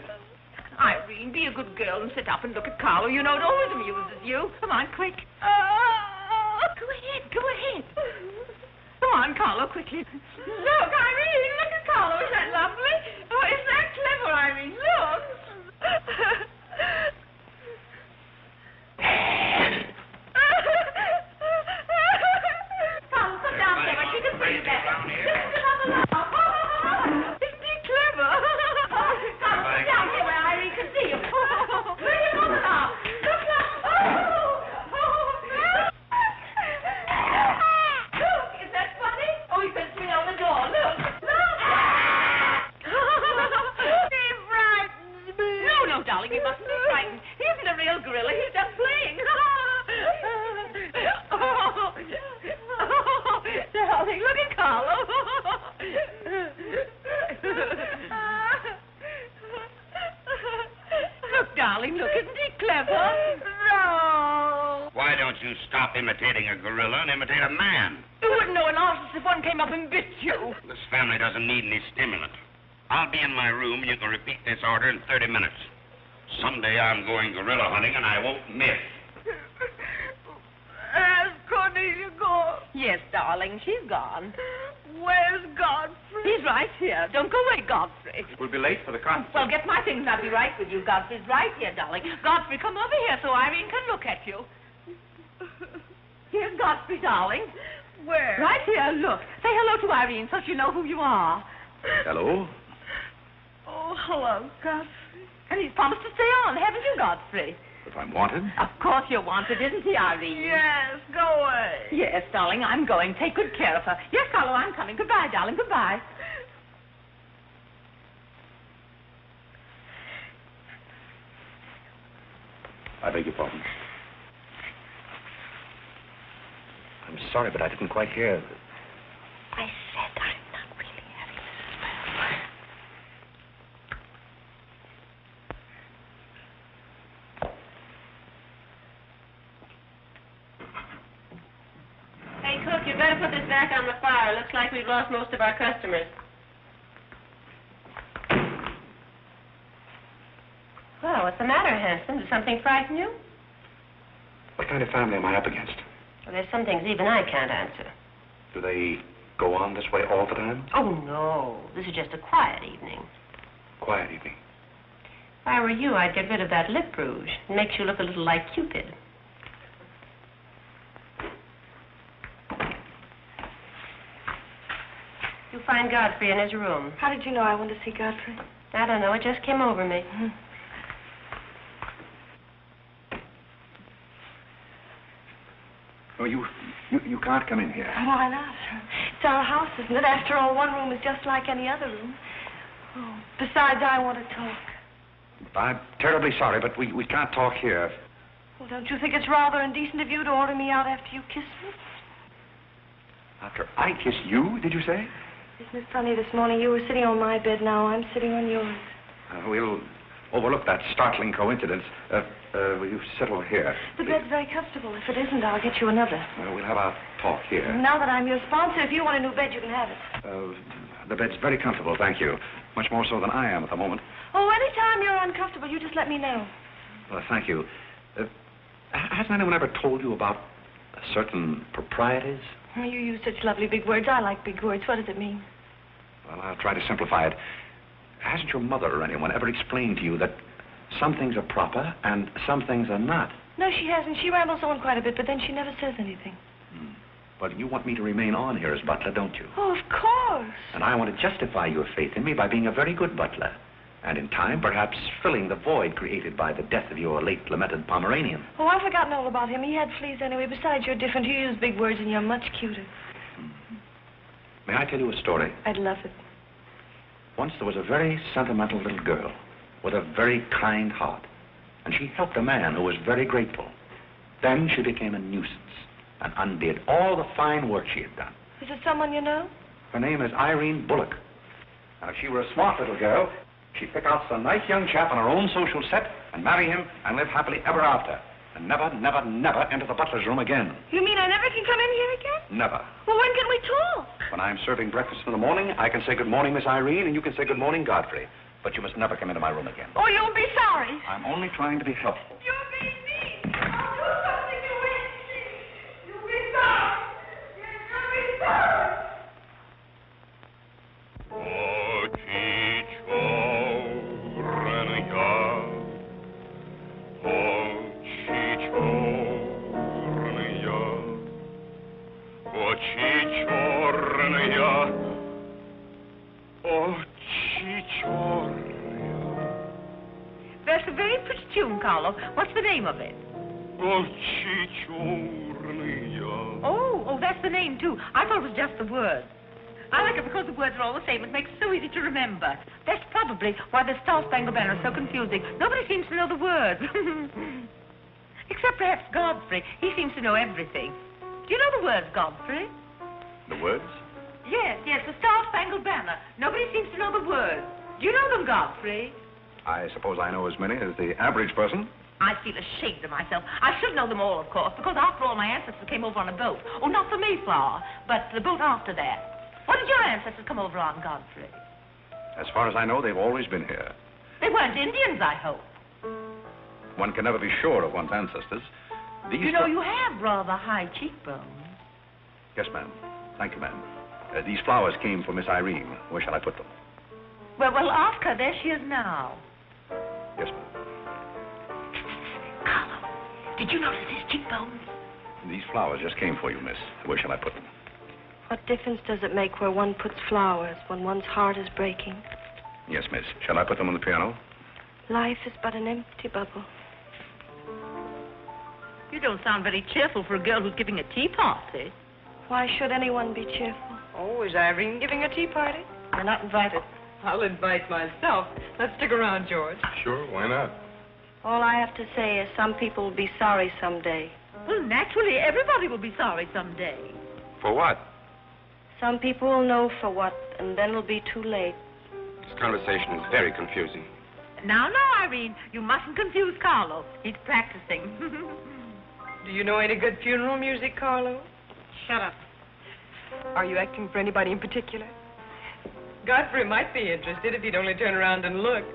C: Irene, be a good girl and sit up and look at Carlo. You know it always amuses you. Come on, quick. Go ahead. Go on, Carlo, quickly. Look, Irene, look at Carlo. Isn't that lovely? Oh, isn't that clever, Irene? Look. Carlo, sit down there. She can see that. Isn't he clever? Carlo, sit down here where Irene can see you. Look now. Look, is that funny? Oh, he sent me on the door. Look. He frightens me. No, darling, you mustn't be frightened. He isn't a real gorilla. He's just playing. Darling, look at Carlo. Look, darling, look. Isn't he clever? No.
E: Why don't you stop imitating a gorilla and imitate a man?
C: You wouldn't know an artist if one came up and bit you.
E: This family doesn't need any stimulant. I'll be in my room and you can repeat this order in 30 minutes. Someday I'm going gorilla hunting and I won't miss.
C: Has Cornelia gone? Yes, darling, she's gone. Where's Godfrey? He's right here. Don't go away, Godfrey.
L: We'll be late for the concert.
C: Well, get my things and I'll be right with you. Godfrey's right here, darling. Godfrey, come over here so Irene can look at you. Here's Godfrey, darling. Where? Right here, look. Say hello to Irene so she'll know who you are.
L: Hello?
C: Oh, hello, Godfrey. And he's promised to stay on, haven't you, Godfrey?
L: If I'm wanted?
C: Of course you're wanted, isn't he, Irene? Yes, go away. Yes, darling, I'm going. Take good care of her. Yes, Carlo, I'm coming. Goodbye, darling, goodbye.
B: I beg your pardon. I'm sorry, but I didn't quite hear.
D: I said I'm not really having this spell.
I: Hey, cook, you better put this back on the fire. Looks like we've lost most of our customers. Well, what's the matter, handsome? Did something frighten you?
B: What kind of family am I up against?
I: Well, there's some things even I can't answer.
B: Do they go on this way all the time?
I: Oh, no. This is just a quiet evening.
B: Quiet evening.
I: If I were you, I'd get rid of that lip rouge. It makes you look a little like Cupid. You find Godfrey in his room.
D: How did you know I wanted to see Godfrey?
I: I don't know. It just came over me.
B: Oh, you can't come in here.
D: Why not? It's our house, isn't it? After all, one room is just like any other room. Oh, besides, I want to talk.
B: I'm terribly sorry, but we can't talk here.
D: Well, don't you think it's rather indecent of you to order me out after you kiss me?
B: After I kiss you, did you say?
D: Isn't it funny, this morning you were sitting on my bed, now I'm sitting on yours.
B: We'll overlook that startling coincidence. Will you sit over here?
D: The bed's very comfortable. If it isn't, I'll get you another.
B: We'll have our talk here.
D: Now that I'm your sponsor, if you want a new bed, you can have it.
B: The bed's very comfortable, thank you. Much more so than I am at the moment.
D: Oh, anytime you're uncomfortable, you just let me know.
B: Well, thank you. Hasn't anyone ever told you about certain proprieties?
D: You use such lovely big words. I like big words. What does it mean?
B: Well, I'll try to simplify it. Hasn't your mother or anyone ever explained to you that some things are proper and some things are not?
D: No, she hasn't. She rambles on quite a bit, but then she never says anything.
B: But you want me to remain on here as butler, don't you?
D: Oh, of course.
B: And I want to justify your faith in me by being a very good butler. And in time, perhaps filling the void created by the death of your late lamented Pomeranian.
D: Oh, I've forgotten all about him. He had fleas anyway. Besides, you're different. You use big words and you're much cuter.
B: May I tell you a story?
D: I'd love it.
B: Once there was a very sentimental little girl with a very kind heart. And she helped a man who was very grateful. Then she became a nuisance and undid all the fine work she had done.
D: Is it someone you know?
B: Her name is Irene Bullock. Now, if she were a smart little girl, she'd pick out some nice young chap on her own social set and marry him and live happily ever after. And never, never, never enter the butler's room again.
D: You mean I never can come in here again?
B: Never.
D: Well, when can we talk?
B: When I'm serving breakfast in the morning, I can say good morning, Miss Irene, and you can say good morning, Godfrey. But you must never come into my room again.
D: Oh, you'll be sorry.
B: I'm only trying to be helpful.
D: You're being mean. I'll do something you won't see. You'll be sorry. You'll be sorry.
C: That's a very pretty tune, Carlo. What's the name of it? Oh, that's the name, too. I thought it was just the words. I like it because the words are all the same. It makes it so easy to remember. That's probably why the Star Spangled Banner is so confusing. Nobody seems to know the words. Except perhaps Godfrey. He seems to know everything. Do you know the words, Godfrey?
B: The words?
C: Yes, the Star Spangled Banner. Nobody seems to know the words. Do you know them, Godfrey?
B: I suppose I know as many as the average person.
C: I feel ashamed of myself. I should know them all, of course, because after all, my ancestors came over on a boat. Oh, not the Mayflower, but the boat after that. What did your ancestors come over on, Godfrey?
B: As far as I know, they've always been here.
C: They weren't Indians, I hope.
B: One can never be sure of one's ancestors.
C: You know, you have rather high cheekbones.
B: Yes, ma'am. Thank you, ma'am. These flowers came for Miss Irene. Where shall I put them?
C: Well, ask her. There she is now.
B: Yes, ma'am.
C: Carlo, did you notice his cheekbones?
B: These flowers just came for you, miss. Where shall I put them?
D: What difference does it make where one puts flowers when one's heart is breaking?
B: Yes, miss. Shall I put them on the piano?
D: Life is but an empty bubble.
C: You don't sound very cheerful for a girl who's giving a tea party.
D: Why should anyone be cheerful?
K: Oh, is Irene giving a tea party?
D: You're not invited.
K: I'll invite myself. Let's stick around, George.
A: Sure, why not?
D: All I have to say is some people will be sorry someday.
C: Well, naturally, everybody will be sorry someday.
A: For what?
D: Some people will know for what, and then it'll be too late.
A: This conversation is very confusing.
C: Now, Irene, you mustn't confuse Carlo. He's practicing.
K: Do you know any good funeral music, Carlo?
C: Shut up.
K: Are you acting for anybody in particular? Godfrey might be interested if he'd only turn around and look.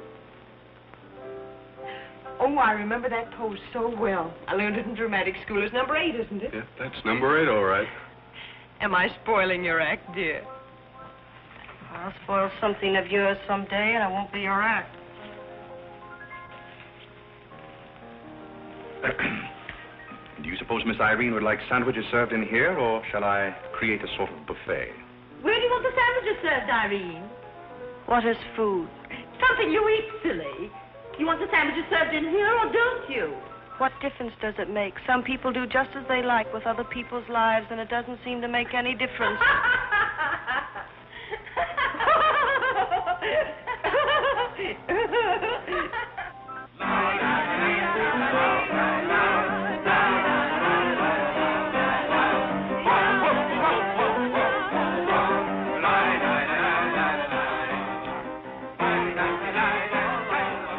K: Oh, I remember that pose so well. I learned it in dramatic school. It's number 8, isn't it?
A: Yeah, that's number 8, all right.
K: Am I spoiling your act, dear?
D: I'll spoil something of yours someday, and it won't be your act.
B: Do you suppose Miss Irene would like sandwiches served in here, or shall I create a sort of buffet?
C: Where do you want the sandwiches served, Irene?
D: What is food?
C: Something you eat, silly. You want the sandwiches served in here, or don't you?
D: What difference does it make? Some people do just as they like with other people's lives, and it doesn't seem to make any difference.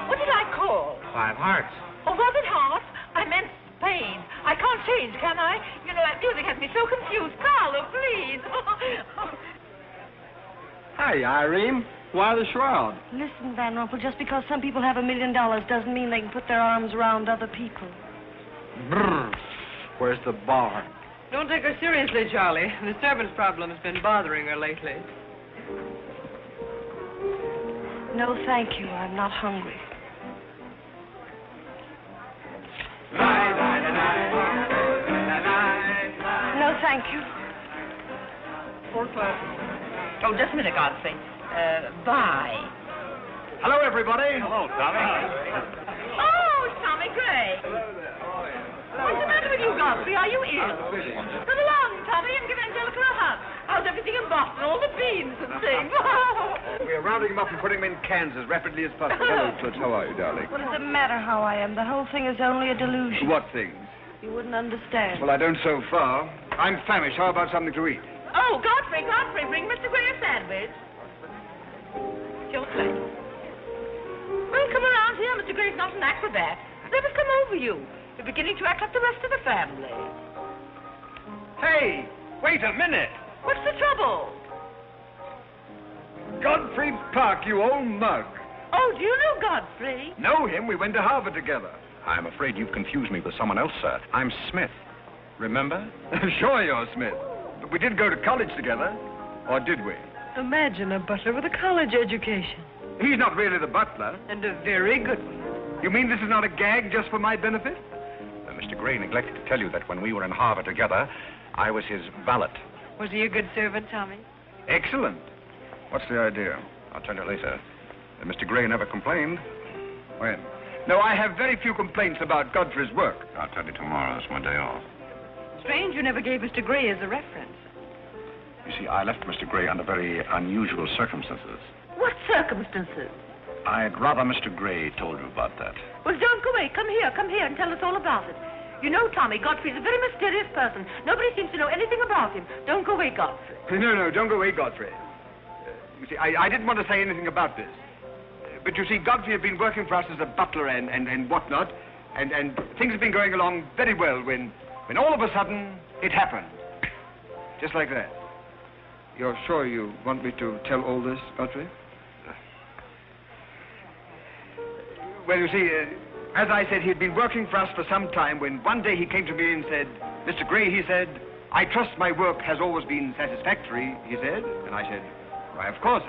C: What did I call?
L: 5 hearts.
C: Oh, was it heart? I meant Spain. I can't change, can I? You know, that music has me so confused. Carlo, please.
J: Hi, Irene. Why the shroud?
D: Listen, Van Rumpel, just because some people have $1 million doesn't mean they can put their arms around other people.
J: Brr. Where's the bar?
K: Don't take her seriously, Charlie. The servant's problem has been bothering her lately.
D: No, thank you. I'm not hungry. No, thank you.
C: 4 o'clock. Oh, just a minute, Godfrey. Bye.
F: Hello, everybody.
B: Hello, Tommy.
C: Oh, it's Tommy Gray. What's the matter with you, Godfrey? Are you ill? Come along, Tommy, and give Angelica a hug. How's everything in Boston? All the beans and things.
F: We're rounding them up and putting them in cans as rapidly as possible. Hello, Toots. How are you, darling?
D: What does it matter how I am? The whole thing is only a delusion.
F: What things?
D: You wouldn't understand.
F: Well, I don't so far. I'm famished. How about something to eat?
C: Oh, Godfrey, bring Mr. Gray a sandwich. Your place. Well, come around here. Mr. Gray's not an acrobat. Let us come over you. You're beginning to act like the rest of the family.
F: Hey, wait a minute.
C: What's the trouble?
F: Godfrey Park, you old mug.
C: Oh, do you know Godfrey?
F: Know him? We went to Harvard together.
B: I'm afraid you've confused me with someone else, sir. I'm Smith. Remember?
F: Sure you're Smith. But we did go to college together. Or did we?
K: Imagine a butler with a college education.
F: He's not really the butler.
K: And a very good one.
F: You mean this is not a gag just for my benefit?
B: Mr. Gray neglected to tell you that when we were in Harvard together, I was his valet.
K: Was he a good servant, Tommy?
F: Excellent. What's the idea?
B: I'll tell you later. Mr. Gray never complained.
F: When? No, I have very few complaints about Godfrey's work.
B: I'll tell you tomorrow. It's my day off.
K: Strange you never gave Mr. Gray as a reference.
B: You see, I left Mr. Gray under very unusual circumstances.
C: What circumstances?
B: I'd rather Mr. Gray told you about that.
C: Well, don't go away. Come here and tell us all about it. You know, Tommy, Godfrey's a very mysterious person. Nobody seems to know anything about him. Don't go away, Godfrey.
F: No, don't go away, Godfrey. You see, I didn't want to say anything about this. But you see, Godfrey had been working for us as a butler and whatnot, and things have been going along very well when all of a sudden it happened. Just like that. You're sure you want me to tell all this, Godfrey? Well, you see, as I said, he'd been working for us for some time when one day he came to me and said, Mr. Gray, he said, I trust my work has always been satisfactory, he said. And I said, why, of course.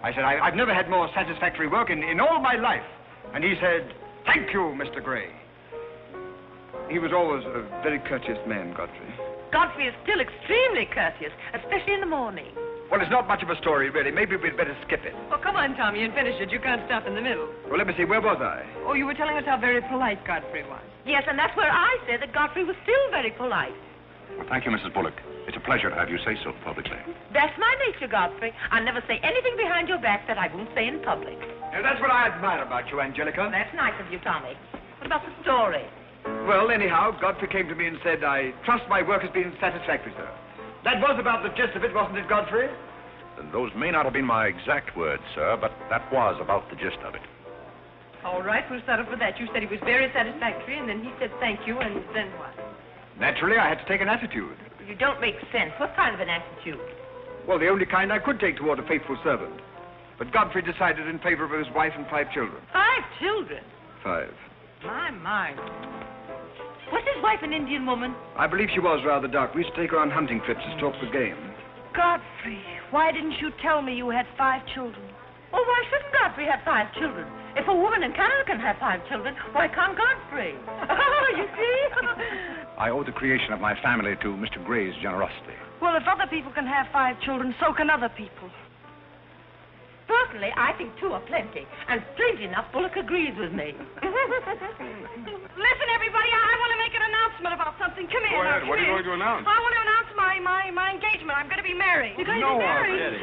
F: I said, I've never had more satisfactory work in all my life. And he said, thank you, Mr. Gray. He was always a very courteous man, Godfrey.
C: Godfrey is still extremely courteous, especially in the morning.
F: Well, it's not much of a story, really. Maybe we'd better skip it.
K: Oh, come on, Tommy, and finish it. You can't stop in the middle.
F: Well, let me see. Where was I?
K: Oh, you were telling us how very polite Godfrey was.
C: Yes, and that's where I said that Godfrey was still very polite.
B: Well, thank you, Mrs. Bullock. It's a pleasure to have you say so publicly.
C: That's my nature, Godfrey. I'll never say anything behind your back that I won't say in public.
F: Now, that's what I admire about you, Angelica.
C: That's nice of you, Tommy. What about the story?
F: Well, anyhow, Godfrey came to me and said, I trust my work has been satisfactory, sir. That was about the gist of it, wasn't it, Godfrey?
B: Those may not have been my exact words, sir, but that was about the gist of it.
K: All right, we'll settle for that. You said he was very satisfactory, and then he said thank you, and then what?
F: Naturally, I had to take an attitude.
C: You don't make sense. What kind of an attitude?
F: Well, the only kind I could take toward a faithful servant. But Godfrey decided in favor of his wife and 5 children.
C: 5 children?
F: 5.
C: My. Was his wife an Indian woman?
F: I believe she was rather dark. We used to take her on hunting trips to stalk the game.
D: Godfrey, why didn't you tell me you had 5 children?
C: Oh, why shouldn't Godfrey have 5 children? If a woman in Canada can have 5 children, why can't Godfrey? Oh, you see?
B: I owe the creation of my family to Mr. Gray's generosity.
D: Well, if other people can have 5 children, so can other people.
C: Personally, I think 2 are plenty. And strangely enough, Bullock agrees with me.
D: Listen, everybody, I want to make an announcement about something. Come here.
A: Go ahead. What are you going to announce?
D: I want to announce my engagement. I'm going to be married. You're going to be married?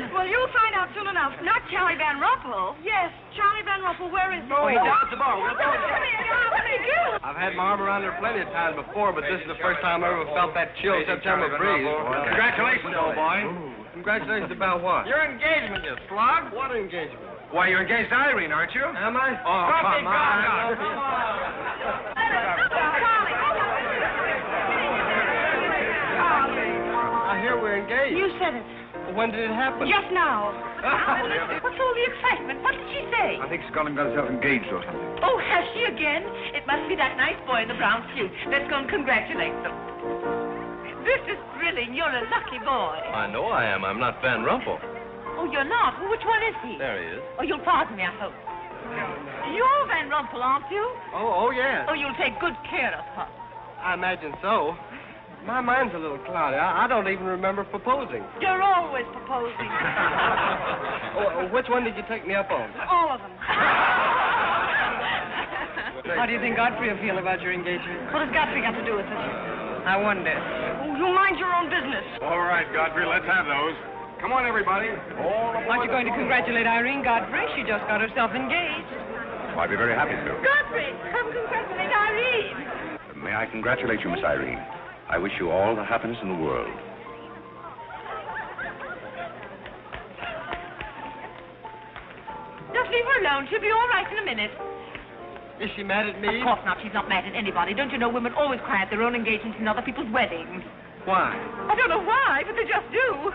D: Well, you'll find out soon enough. Not Charlie Van Rumpel. Yes, Charlie Van Rumpel. Where is he?
J: Oh, he's down at the bar.
D: Come here.
J: I've had my arm around her plenty of times before, but this is the first time I ever felt that chill September breeze.
B: Congratulations, old boy.
J: Congratulations about what?
H: Your engagement, you slug.
J: What engagement?
B: Why, you're engaged to Irene, aren't you?
J: Am I?
B: Oh, come on.
J: I hear we're engaged.
D: You said it.
J: When did it happen?
D: Just now.
C: What's all the excitement? What did she say?
F: I think Scotland got herself engaged or something.
C: Oh, has she again? It must be that nice boy in the brown suit. Let's go and congratulate them. This is thrilling. You're a lucky boy.
G: I know I am. I'm not Van Rumpel.
C: Oh, you're not? Well, which one is he?
G: There he is.
C: Oh, you'll pardon me, I hope. You're Van Rumpel, aren't you?
J: Oh, yes.
C: Oh, you'll take good care of her.
J: I imagine so. My mind's a little cloudy. I don't even remember proposing.
D: You're always proposing.
J: Which one did you take me up on?
D: All of them.
K: How do you think Godfrey will feel about your engagement?
D: What has Godfrey got to do with it?
K: I wonder.
D: Oh, you mind your own business.
A: All right, Godfrey, let's have those. Come on, everybody.
K: Aren't you going to congratulate Irene, Godfrey? She just got herself engaged.
B: I'd be very happy to.
C: Godfrey, come congratulate Irene.
B: May I congratulate you, Miss Irene. I wish you all the happiness in the world.
C: Just leave her alone. She'll be all right in a minute.
J: Is she mad at me?
C: Of course not. She's not mad at anybody. Don't you know women always cry at their own engagements and other people's weddings?
J: Why?
C: I don't know why, but they just do.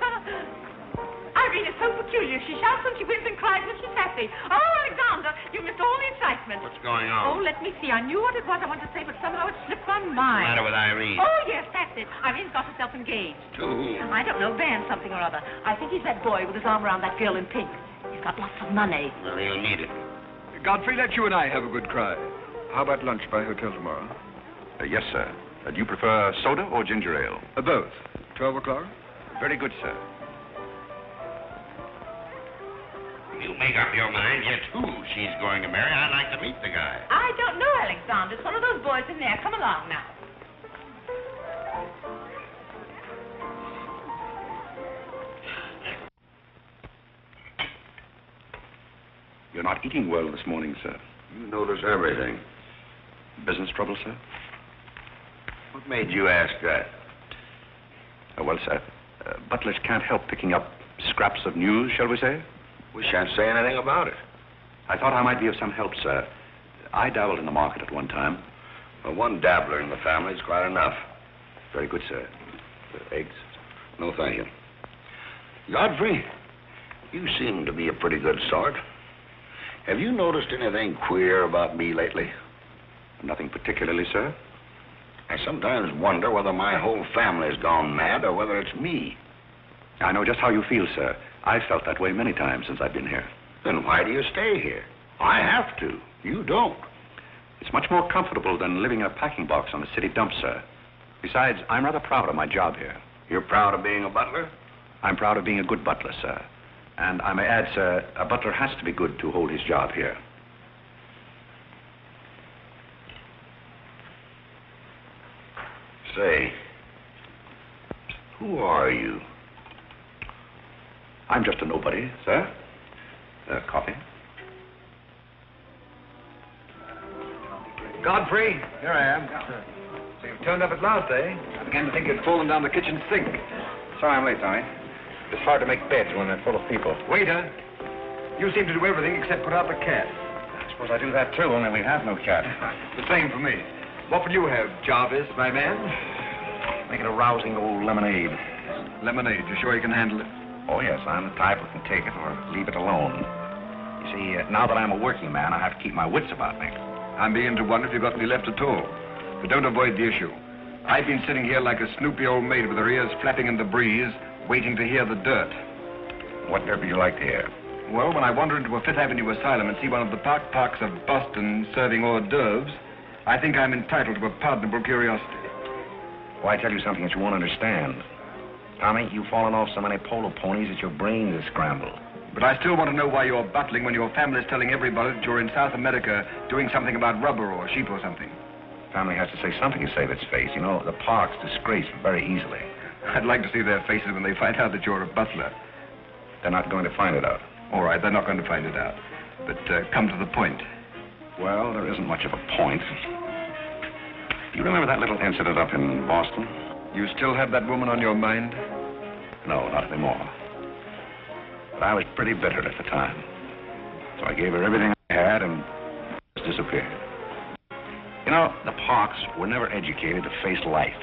C: Irene is so peculiar. She shouts when she wins and cries when she's happy. Oh, Alexander, you missed all the excitement.
E: What's going
C: Oh,
E: on?
C: let me see. I knew what it was I wanted to say, but somehow it slipped my
E: What's the
C: mind.
E: matter with Irene?
C: Oh, yes, that's it. Irene's got herself engaged.
E: To who?
C: I don't know, Van something or other. I think he's that boy with his arm around that girl in pink. He's got lots of money.
E: Well, he'll need it.
F: Godfrey, let you and I have a good cry. How about lunch by hotel tomorrow?
B: Yes, sir. Do you prefer soda or ginger ale?
F: Both. 12 o'clock?
B: Very good, sir.
E: You make up your mind yet who she's going to marry. I'd like to meet the guy.
C: I don't know, Alexander. It's one of those boys in there. Come along now.
B: You're not eating well this morning, sir.
E: You notice everything.
B: Business trouble, sir?
E: What made you ask that?
B: Well, sir, butlers can't help picking up scraps of news, shall we say?
E: We shan't say anything about it.
B: I thought I might be of some help, sir. I dabbled in the market at one time.
E: Well, one dabbler in the family is quite enough.
B: Very good, sir. Eggs?
E: No, thank you. Godfrey, you seem to be a pretty good sort. Have you noticed anything queer about me lately?
B: Nothing particularly, sir.
E: I sometimes wonder whether my whole family's gone mad or whether it's me.
B: I know just how you feel, sir. I've felt that way many times since I've been here.
E: Then why do you stay here? I have to. You don't.
B: It's much more comfortable than living in a packing box on a city dump, sir. Besides, I'm rather proud of my job here.
E: You're proud of being a butler?
B: I'm proud of being a good butler, sir. And I may add, sir, a butler has to be good to hold his job here.
E: Say, who are you?
B: I'm just a nobody, sir. Coffee?
F: Godfrey, here I am. So you've turned up at last, eh? I began to think you'd fallen down the kitchen sink.
B: Sorry I'm late, Tommy. It's hard to make beds when they're full of people.
F: Waiter, you seem to do everything except put out the cat.
B: I suppose I do that too, only we have no cat.
F: The same for me. What will you have, Jarvis, my man?
B: Make it a rousing old lemonade.
F: Lemonade, you sure you can handle it?
B: Oh, yes, I'm the type who can take it or leave it alone. You see, now that I'm a working man, I have to keep my wits about me.
F: I'm beginning to wonder if you've got any left at all. But don't avoid the issue. I've been sitting here like a snoopy old maid with her ears flapping in the breeze, waiting to hear the dirt.
B: What dirt would you like to hear?
F: Well, when I wander into a Fifth Avenue asylum and see one of the parks of Boston serving hors d'oeuvres, I think I'm entitled to a pardonable curiosity.
B: Well, I tell you something that you won't understand. Tommy, you've fallen off so many polo ponies that your brains are scrambled.
F: But I still want to know why you're butling when your family's telling everybody that you're in South America doing something about rubber or sheep or something.
B: Family has to say something to save its face. You know, the park's disgraced very easily.
F: I'd like to see their faces when they find out that you're a butler.
B: They're not going to find it out.
F: All right, they're not going to find it out. But come to the point.
B: Well, there isn't much of a point. Do you remember that little incident up in Boston?
F: You still have that woman on your mind?
B: No, not anymore. But I was pretty bitter at the time. So I gave her everything I had and just disappeared. You know, the Parks were never educated to face life.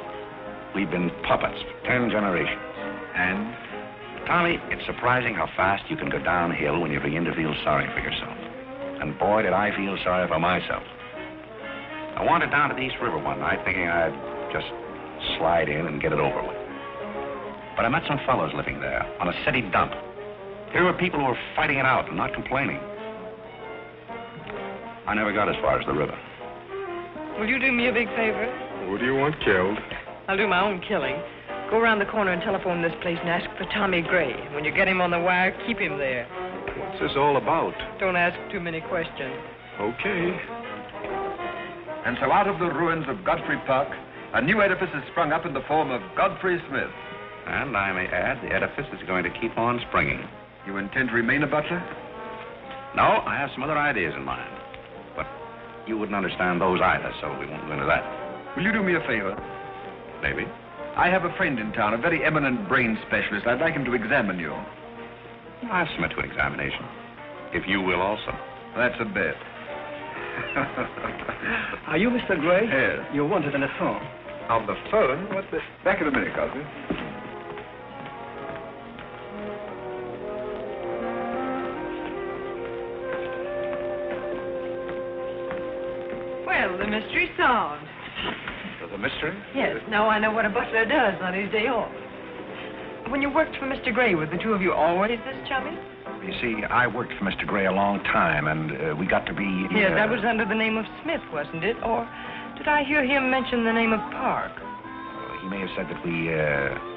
B: We've been puppets for 10 generations.
F: And?
B: Tommy, it's surprising how fast you can go downhill when you begin to feel sorry for yourself. And boy, did I feel sorry for myself. I wandered down to the East River one night thinking I'd just slide in and get it over with. But I met some fellows living there on a city dump. Here were people who were fighting it out and not complaining. I never got as far as the river.
K: Will you do me a big favor?
A: Who do you want killed?
K: I'll do my own killing. Go around the corner and telephone this place and ask for Tommy Gray. When you get him on the wire, keep him there.
A: What's this all about?
K: Don't ask too many questions.
A: Okay.
F: And so out of the ruins of Godfrey Park, a new edifice has sprung up in the form of Godfrey Smith.
B: And I may add, the edifice is going to keep on springing.
F: You intend to remain a butler?
B: No, I have some other ideas in mind. But you wouldn't understand those either, so we won't go into that.
F: Will you do me a favor?
B: Maybe.
F: I have a friend in town, a very eminent brain specialist. I'd like him to examine you.
B: I'll submit to an examination. If you will also.
F: That's a bet.
N: Are you Mr. Gray?
F: Yes.
N: You're wanted on the phone.
F: On the phone? What's this? Back in a minute, Godfrey.
K: Well, the mystery's solved.
B: The mystery?
K: Yes, now I know what a butler does on his day off. When you worked for Mr. Gray, were the two of you always this chummy?
B: You see, I worked for Mr. Gray a long time, and we got to be...
K: Yes, that was under the name of Smith, wasn't it? Or did I hear him mention the name of Park?
B: He may have said that we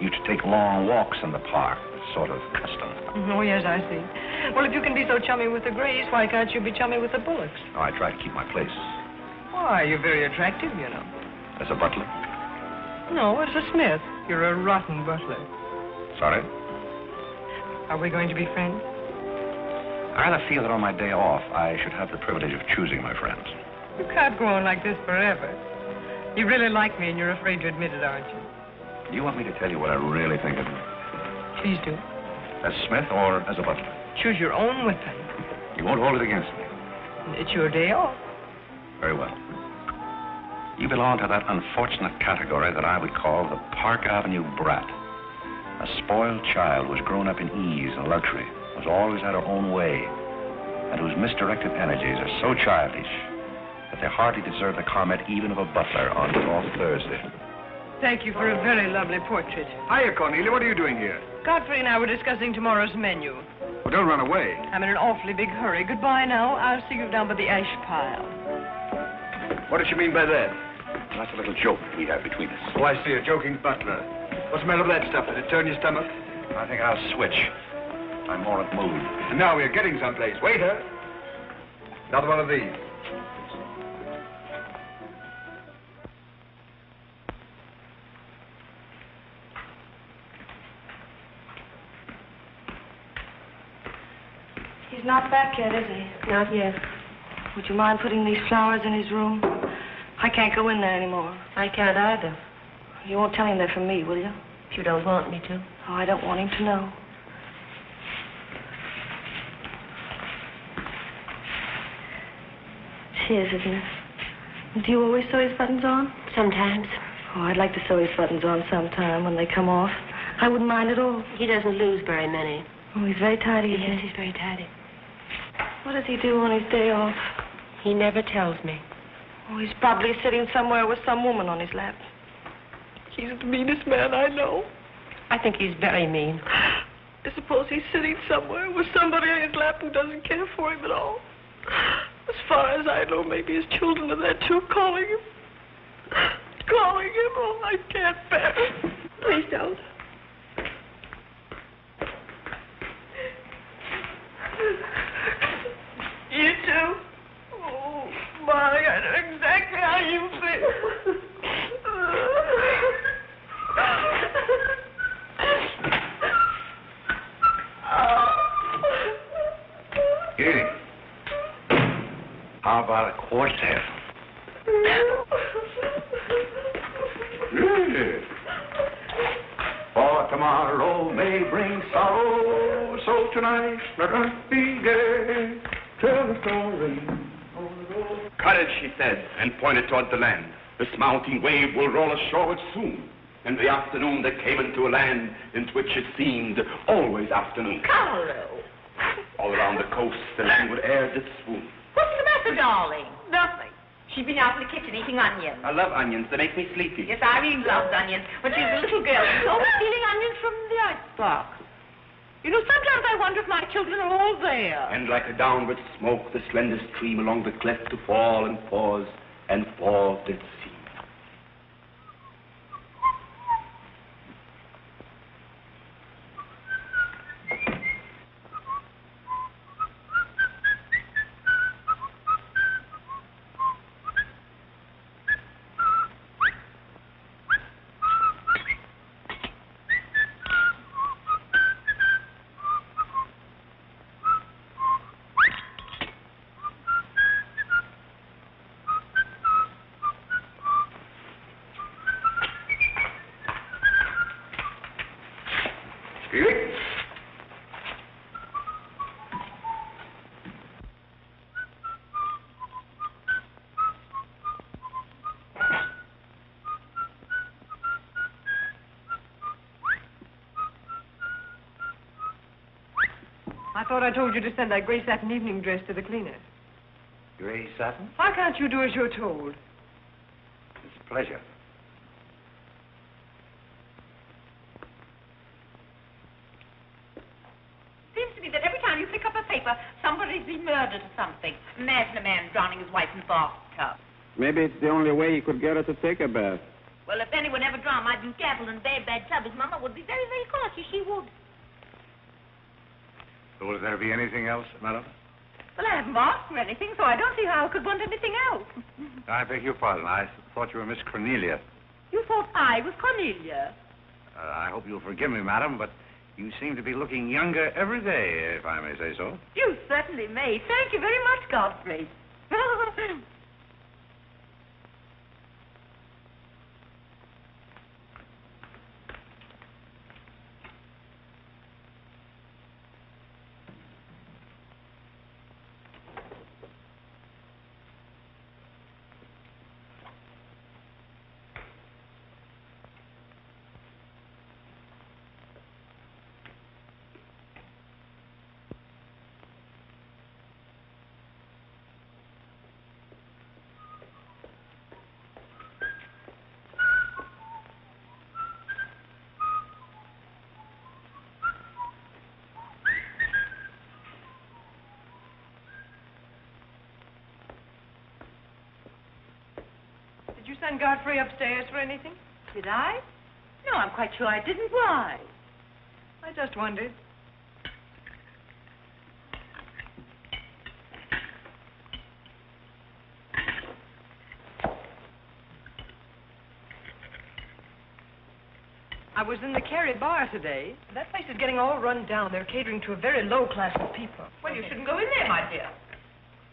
B: used to take long walks in the park, sort of custom.
K: Oh, yes, I see. Well, if you can be so chummy with the Grays, why can't you be chummy with the Bullocks?
B: Oh, I try to keep my place.
K: Why, you're very attractive, you know.
B: As a butler?
K: No, as a Smith. You're a rotten butler.
B: Sorry?
K: Are we going to be friends?
B: I rather feel that on my day off, I should have the privilege of choosing my friends.
K: You can't go on like this forever. You really like me, and you're afraid to admit it, aren't you?
B: Do you want me to tell you what I really think of you?
K: Please do.
B: As Smith or as a butler?
K: Choose your own weapon.
B: You won't hold it against me.
K: It's your day off.
B: Very well. You belong to that unfortunate category that I would call the Park Avenue brat. A spoiled child who's grown up in ease and luxury, who's always had her own way, and whose misdirected energies are so childish that they hardly deserve the comment even of a butler on off Thursday.
K: Thank you for a very lovely portrait.
F: Hiya, Cornelia. What are you doing here?
K: Godfrey and I were discussing tomorrow's menu.
F: Well, don't run away.
K: I'm in an awfully big hurry. Goodbye now. I'll see you down by the ash pile.
F: What does she mean by that?
B: That's a little joke we have between us.
F: Oh, I see. A joking butler. What's the matter with that stuff? Did it turn your stomach?
B: I think I'll switch. I'm more at mood.
F: And now we're getting someplace. Waiter. Another one of these.
D: He's not back yet, is he?
I: Not yet.
D: Would you mind putting these flowers in his room? I can't go in there anymore.
I: I can't either.
D: You won't tell him they're from me, will you?
I: If you don't want me to.
D: Oh, I don't want him to know. It's his, isn't it? Do you always sew his buttons on?
I: Sometimes.
D: Oh, I'd like to sew his buttons on sometime when they come off. I wouldn't mind at all.
I: He doesn't lose very many.
D: Oh, he's very tidy, isn't
I: Yes,
D: he?
I: he's very tidy.
D: What does he do on his day off?
I: He never tells me.
D: Oh, he's probably sitting somewhere with some woman on his lap.
K: He's the meanest man I know.
I: I think he's very mean.
D: I suppose he's sitting somewhere with somebody on his lap who doesn't care for him at all. As far as I know, maybe his children are there too, calling him. Calling him. Oh, I can't bear it. Please don't. You too? Oh, my, I know exactly how you feel.
B: Here. How about a quartet? For tomorrow may bring sorrow, so tonight let us be gay. Tell the story.
O: Courage, she said, and pointed toward the land. This mounting wave will roll us shoreward soon. In the afternoon they came into a land in which it seemed always afternoon.
C: Carole.
O: All around the coast the languid air did swoon.
C: What's the matter, darling?
D: Nothing.
C: She's been out in the kitchen eating onions.
O: I love onions. They make me sleepy.
C: Yes, Irene loves onions. When she was a little girl, she was always stealing onions from the icebox. You know, sometimes I wonder if my children are all there.
O: And like a downward smoke, the slender stream along the cleft to fall and pause, and fall did seem.
K: I thought I told you to send that gray satin evening dress to the cleaner.
B: Gray satin?
K: Why can't you do as you're told?
B: It's a pleasure.
C: Seems to me that every time you pick up a paper, somebody's been murdered or something. Imagine a man drowning his wife in the bathtub.
L: Maybe it's the only way he could get her to take a bath.
C: Well, if anyone ever drowned my Duke Apple in a very bad tub, his mama would be very, very cautious. She would.
B: Will there be anything else, madam?
C: Well, I haven't asked for anything, so I don't see how I could want anything else.
B: I beg your pardon. I thought you were Miss Cornelia.
C: You thought I was Cornelia.
B: I hope you'll forgive me, madam, but you seem to be looking younger every day, if I may say so.
C: You certainly may. Thank you very much, Godfrey.
K: Did you send Godfrey upstairs for anything?
C: Did I? No, I'm quite sure I didn't. Why?
K: I just wondered. I was in the Carrie bar today. That place is getting all run down. They're catering to a very low class of people.
C: Well, you shouldn't go in there, my dear.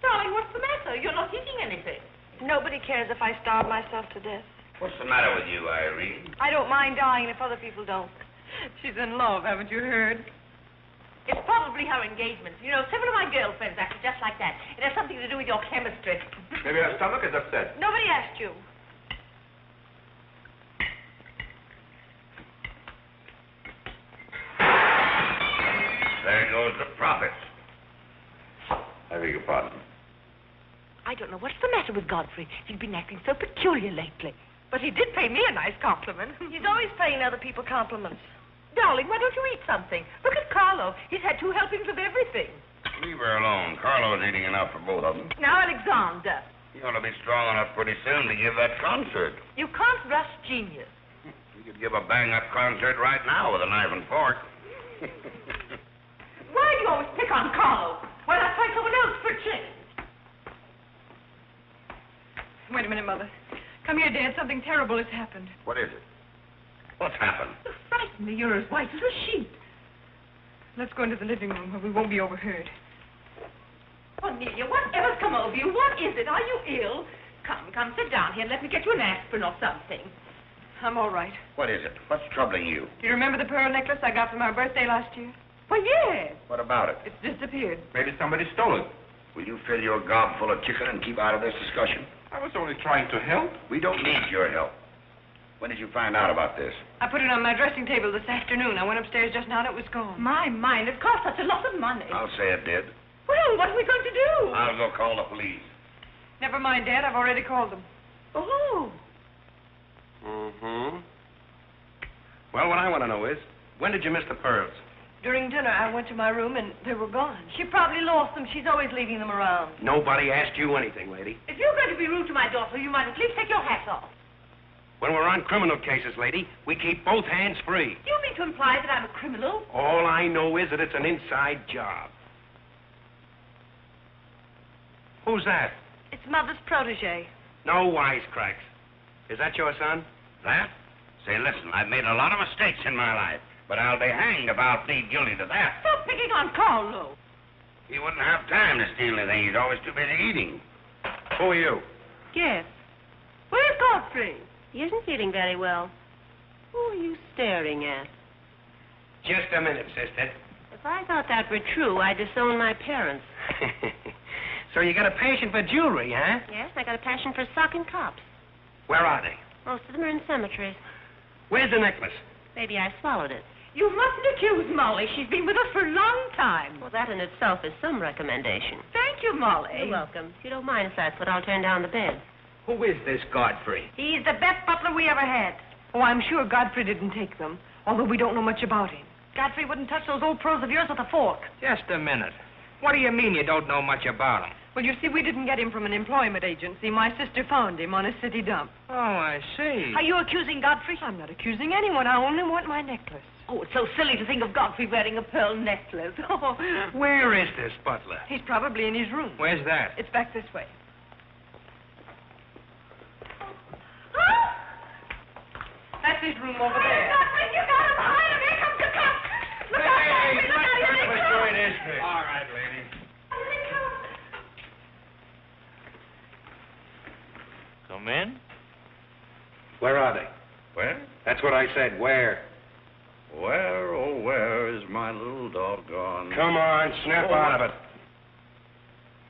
C: Darling, what's the matter? You're not eating anything.
D: Nobody cares if I starve myself to death.
E: What's the matter with you, Irene?
D: I don't mind dying if other people don't.
K: She's in love, haven't you heard?
C: It's probably her engagement. You know, several of my girlfriends acted just like that. It has something to do with your chemistry.
L: Maybe her stomach is upset.
D: Nobody asked you.
E: There goes the profits.
B: I beg your pardon.
C: I don't know what's the matter with Godfrey. He's been acting so peculiar lately. But he did pay me a nice compliment.
D: He's always paying other people compliments.
C: Darling, why don't you eat something? Look at Carlo. He's had 2 helpings of everything.
E: Leave her alone. Carlo's eating enough for both of them.
C: Now, Alexander.
E: You ought to be strong enough pretty soon to give that concert.
C: You can't rush genius.
E: You could give a bang-up concert right now with a knife and fork.
C: Why do you always pick on Carlo? Why not try someone else for a change?
K: Wait a minute, Mother. Come here, Dad. Something terrible has happened.
E: What is it? What's happened?
C: You frighten me. You're as white as a sheet.
K: Let's go into the living room where we won't be overheard.
C: Cornelia, whatever's come over you? What is it? Are you ill? Come, sit down here and let me get you an aspirin or something.
K: I'm all right.
E: What is it? What's troubling you?
K: Do you remember the pearl necklace I got for my birthday last year?
C: Why, yes.
E: What about it?
K: It's disappeared.
E: Maybe somebody stole it. Will you fill your gob full of chicken and keep out of this discussion?
L: I was only trying to help.
E: We don't need your help. When did you find out about this?
K: I put it on my dressing table this afternoon. I went upstairs just now and it was gone.
C: My mind, it cost such a lot of money.
E: I'll say it did.
C: Well, what are we going to do?
E: I'll go call the police.
K: Never mind, Dad. I've already called them.
C: Oh.
A: Mm-hmm. Well, what I want to know is, when did you miss the pearls?
K: During dinner, I went to my room and they were gone.
C: She probably lost them. She's always leaving them around.
A: Nobody asked you anything, lady.
C: If you're going to be rude to my daughter, you might at least take your hat off.
A: When we're on criminal cases, lady, we keep both hands free.
C: Do you mean to imply that I'm a criminal?
A: All I know is that it's an inside job. Who's that?
K: It's Mother's protege.
A: No wisecracks. Is that your son?
E: That? Say, listen, I've made a lot of mistakes in my life, but I'll be hanged if I'll plead guilty to that.
C: Stop picking on Carlo.
E: He wouldn't have time to steal anything. He's always too busy eating.
A: Who are you?
I: Yes.
C: Where's Godfrey?
I: He isn't feeling very well. Who are you staring at?
A: Just a minute, sister.
I: If I thought that were true, I'd disown my parents.
A: So you got a passion for jewelry, huh?
I: Yes, I got a passion for socking cops.
A: Where are they?
I: Most of them are in cemeteries.
A: Where's the necklace?
I: Maybe I swallowed it.
C: You mustn't accuse Molly. She's been with us for a long time.
I: Well, that in itself is some recommendation.
C: Thank you, Molly.
I: You're welcome. If you don't mind, if that's what, I'll turn down the bed.
A: Who is this Godfrey?
K: He's the best butler we ever had. Oh, I'm sure Godfrey didn't take them, although we don't know much about him.
C: Godfrey wouldn't touch those old pearls of yours with a fork.
J: Just a minute. What do you mean you don't know much about him?
K: Well, you see, we didn't get him from an employment agency. My sister found him on a city dump.
J: Oh, I see.
C: Are you accusing Godfrey?
K: I'm not accusing anyone. I only want my necklace.
C: Oh, it's so silly to think of Godfrey wearing a pearl necklace. Oh.
A: Where is this butler?
K: He's probably in his room.
J: Where's that?
K: It's back this way. That's his room over there.
C: Godfrey, you got him! Hire him! Here comes the cop! Look out, Godfrey! Look out, here they come!
A: All right, lady.
G: Come in.
A: Where are they?
B: Where?
A: That's what I said. Where?
B: Where, oh, where is my little doggone?
A: Come on, snap out of it.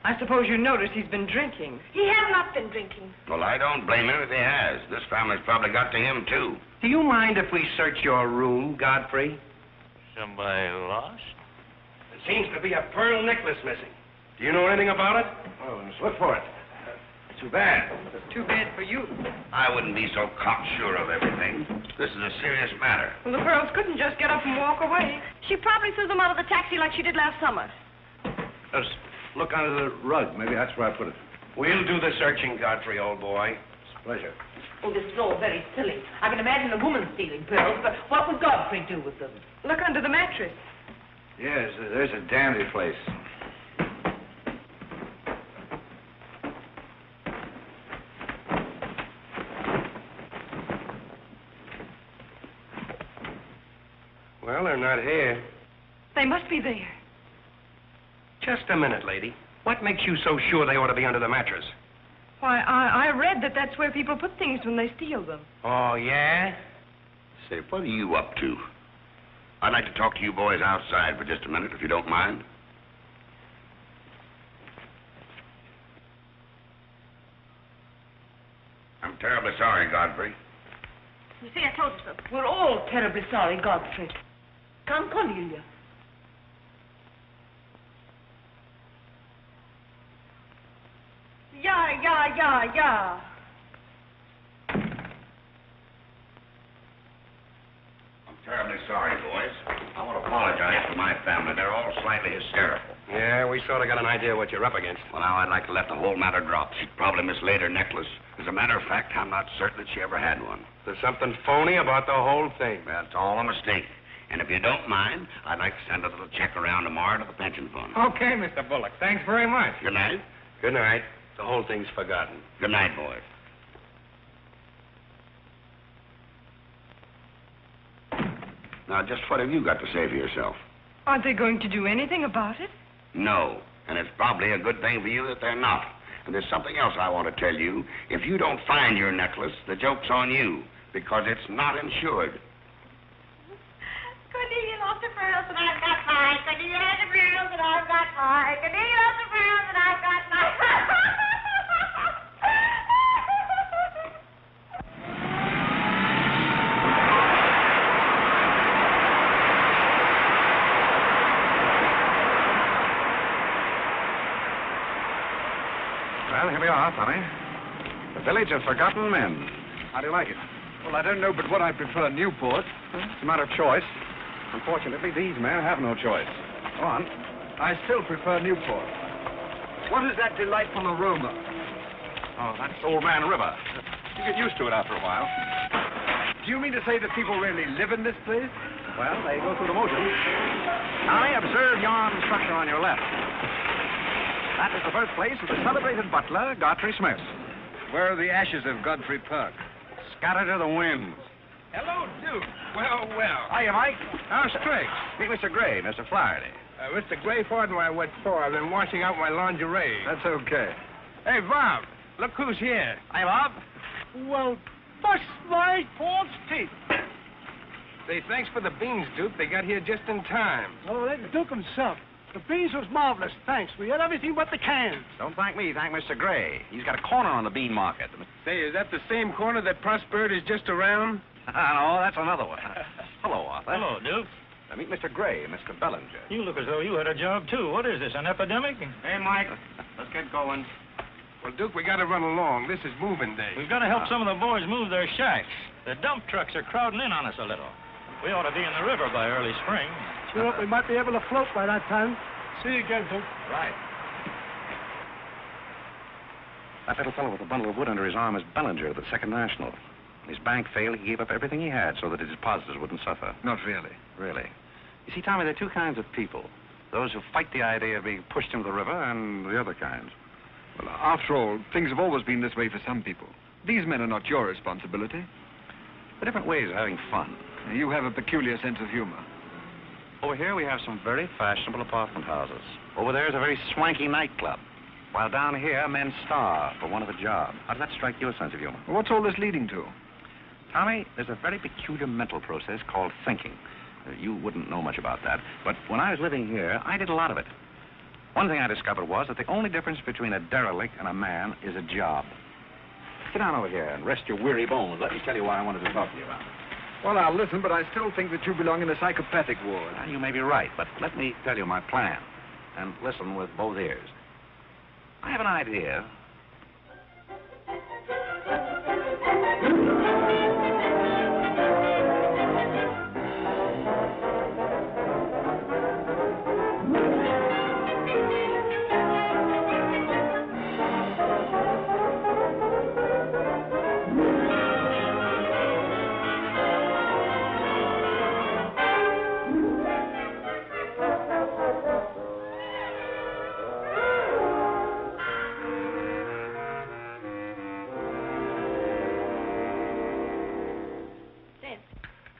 K: I suppose you noticed he's been drinking.
C: He has not been drinking.
E: Well, I don't blame him if he has. This family's probably got to him, too.
A: Do you mind if we search your room, Godfrey?
G: Somebody lost?
A: There seems to be a pearl necklace missing. Do you know anything about it? Oh, let's look for it. Too bad.
K: Too bad for you.
E: I wouldn't be so cocksure of everything. This is a serious matter.
K: Well, the pearls couldn't just get up and walk away.
C: She probably threw them out of the taxi like she did last summer.
L: Just look under the rug. Maybe that's where I put it.
A: We'll do the searching, Godfrey, old boy.
L: It's a pleasure.
C: Oh, this is all very silly. I can imagine a woman stealing pearls, but what would Godfrey do with them?
K: Look under the mattress.
L: Yes, there's a dandy place.
A: Well, they're not here.
K: They must be there.
A: Just a minute, lady. What makes you so sure they ought to be under the mattress?
K: Why, I read that that's where people put things when they steal them.
A: Oh, yeah?
E: Say, what are you up to? I'd like to talk to you boys outside for just a minute, if you don't mind. I'm terribly sorry, Godfrey.
C: You see, I told you so. We're all terribly sorry, Godfrey. Come, Cornelia. Yeah.
E: I'm terribly sorry, boys. I want to apologize to my family. They're all slightly hysterical.
A: Yeah, we sort of got an idea what you're up against.
E: Well, now I'd like to let the whole matter drop. She probably mislaid her necklace. As a matter of fact, I'm not certain that she ever had one.
A: There's something phony about the whole thing.
E: That's all a mistake. And if you don't mind, I'd like to send a little check around tomorrow to the pension fund.
A: Okay, Mr. Bullock. Thanks very much.
E: Good night.
A: Good night. The whole thing's forgotten.
E: Good night, boys. Now, just what have you got to say for yourself?
K: Aren't they going to do anything about it?
E: No. And it's probably a good thing for you that they're not. And there's something else I want to tell you. If you don't find your necklace, the joke's on you, because it's not insured.
P: Cornelia lost her pearls and I've got mine. Cornelia has her pearls and I've got mine. Cornelia lost her pearls and I've got mine.
B: Well, here we are, Tommy. The Village of Forgotten Men. How do you like it?
F: Well, I don't know but what I prefer Newport.
B: It's a matter of choice. Unfortunately, these men have no choice. Go on.
F: I still prefer Newport. What is that delightful aroma?
B: Oh, that's Old Man River. You get used to it after a while.
F: Do you mean to say that people really live in this place?
B: Well, they go through the motions. Tommy, observe yon structure on your left. That is the birthplace of the celebrated butler, Godfrey Smith.
F: Where are the ashes of Godfrey Park?
B: Scattered to the winds.
A: Hello, Duke. Well, well.
B: Hiya, Mike.
A: How's tricks?
B: Meet Mr. Gray, Mr. Flaherty.
A: Mr. Gray, pardon my what for. I've been washing out my lingerie.
F: That's okay.
A: Hey, Bob, look who's here.
B: Hi, Bob.
H: Well, bust my false teeth.
A: Say, thanks for the beans, Duke. They got here just in time.
H: Oh, that Duke himself. The beans was marvelous, thanks. We had everything but the cans.
B: Don't thank me, thank Mr. Gray. He's got a corner on the bean market.
A: Say, is that the same corner that Prosperity is just around?
B: No, that's another one. Hello, Arthur.
G: Hello, Duke.
B: Meet Mr. Gray, Mr. Bellinger.
G: You look as though you had a job, too. What is this, an epidemic?
A: Hey, Mike, let's get going. Well, Duke, we got to run along. This is moving day.
G: We've got to help some of the boys move their shacks. The dump trucks are crowding in on us a little. We ought to be in the river by early spring.
H: Sure, we might be able to float by that time. See you again, Duke.
B: Right. That little fellow with the bundle of wood under his arm is Bellinger of the Second National. When his bank failed, he gave up everything he had so that his depositors wouldn't suffer.
F: Not really.
B: Really. You see, Tommy, there are two kinds of people. Those who fight the idea of being pushed into the river and the other kinds.
F: Well, after all, things have always been this way for some people. These men are not your responsibility.
B: They're different ways of having fun.
F: You have a peculiar sense of humor.
B: Over here we have some very fashionable apartment houses. Over there is a very swanky nightclub. While down here, men starve for want of a job. How does that strike your sense of humor?
F: Well, what's all this leading to?
B: Tommy, there's a very peculiar mental process called thinking. You wouldn't know much about that, but when I was living here, I did a lot of it. One thing I discovered was that the only difference between a derelict and a man is a job. Sit down over here and rest your weary bones. Let me tell you why I wanted to talk to you about it.
F: Well, I'll listen, but I still think that you belong in the psychopathic ward.
B: Well, you may be right, but let me tell you my plan. And listen with both ears. I have an idea.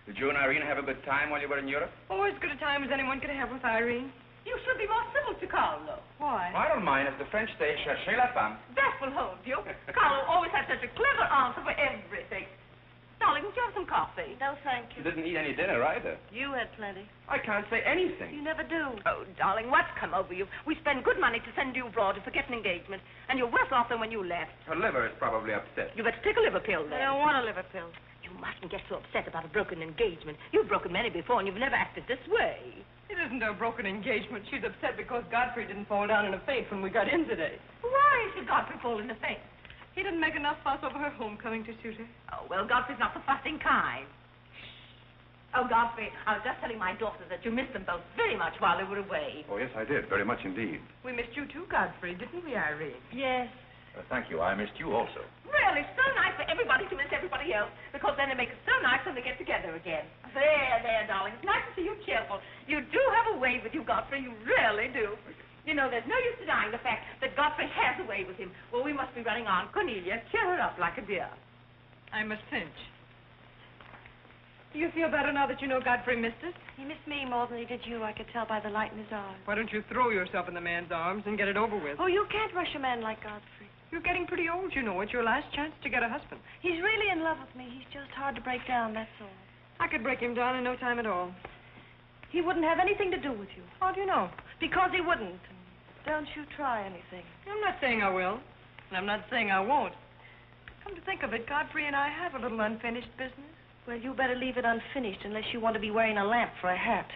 J: Did you and Irene have a good time while you were in Europe?
K: Oh, as good a time as anyone could have with Irene.
C: You should be more civil to Carlo.
K: Why?
J: I don't mind if the French say cherchez la femme.
C: That will hold you. Carlo always has such a clever answer for everything. Darling, would you have some coffee?
P: No, thank
J: You
P: you.
J: didn't eat any dinner either.
P: You had plenty.
J: I can't say anything.
P: You never do.
C: Oh, darling, what's come over you? We spend good money to send you abroad to forget an engagement, and you're worse off than when you left.
J: Her liver is probably upset.
C: You better take a liver pill
P: I
C: then.
P: don't want a liver pill.
C: You mustn't get so upset about a broken engagement. You've broken many before, and you've never acted this way.
K: It isn't a broken engagement. She's upset because Godfrey didn't fall down in a faint when we got in today.
C: Why should Godfrey fall in a faint?
K: He didn't make enough fuss over her homecoming to suit her.
C: Oh, well, Godfrey's not the fussing kind. Oh, Godfrey, I was just telling my daughters that you missed them both very much while they were away.
B: Oh, yes, I did. Very much indeed.
K: We missed you too, Godfrey, didn't we, Irene?
C: Yes.
B: Thank you. I missed you also.
C: Really, so nice for everybody to miss everybody else, because then it makes it so nice when they get together again. There, darling. It's nice to see you cheerful. You do have a way with you, Godfrey. You really do. You know, there's no use denying the fact that Godfrey has a way with him. Well, we must be running on. Cornelia, cheer her up like a dear.
K: I must pinch. Do you feel better now that you know Godfrey missed us?
I: He missed me more than he did you. I could tell by the light in his eyes.
K: Why don't you throw yourself in the man's arms and get it over with?
I: Oh, you can't rush a man like Godfrey.
K: You're getting pretty old, you know. It's your last chance to get a husband.
I: He's really in love with me. He's just hard to break down, that's all.
K: I could break him down in no time at all.
I: He wouldn't have anything to do with you.
K: How do you know?
I: Because he wouldn't. Don't you try anything.
K: I'm not saying I will, and I'm not saying I won't. Come to think of it, Godfrey and I have a little unfinished business.
I: Well, you better leave it unfinished unless you want to be wearing a lamp for a hat.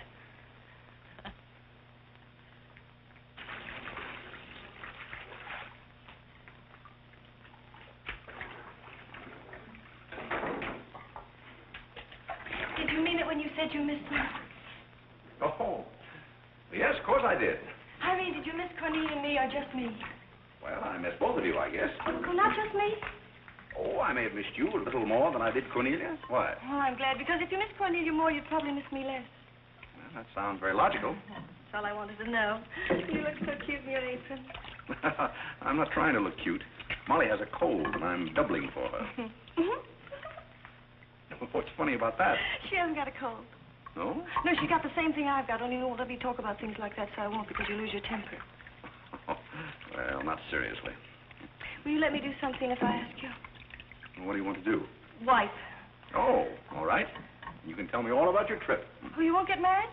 I: Did you mean it when you said you missed me?
B: Oh, yes, of course I did.
I: I mean, did you miss Cornelia and me or just me?
B: Well, I missed both of you, I guess.
I: Oh, not just me?
B: Oh, I may have missed you a little more than I did Cornelia. Why?
I: Oh, I'm glad, because if you miss Cornelia more, you'd probably miss me less.
B: Well, that sounds very logical.
I: That's all I wanted to know. You look so cute in your apron.
B: I'm not trying to look cute. Molly has a cold, and I'm doubling for her. What's funny about that?
I: She hasn't got a cold.
B: No?
I: No, she got the same thing I've got, only you won't let me talk about things like that, so I won't, because you lose your temper.
B: Well, not seriously.
I: Will you let me do something if I ask you?
B: What do you want to do?
I: Wife.
B: Oh, all right. You can tell me all about your trip.
I: Oh, you won't get married?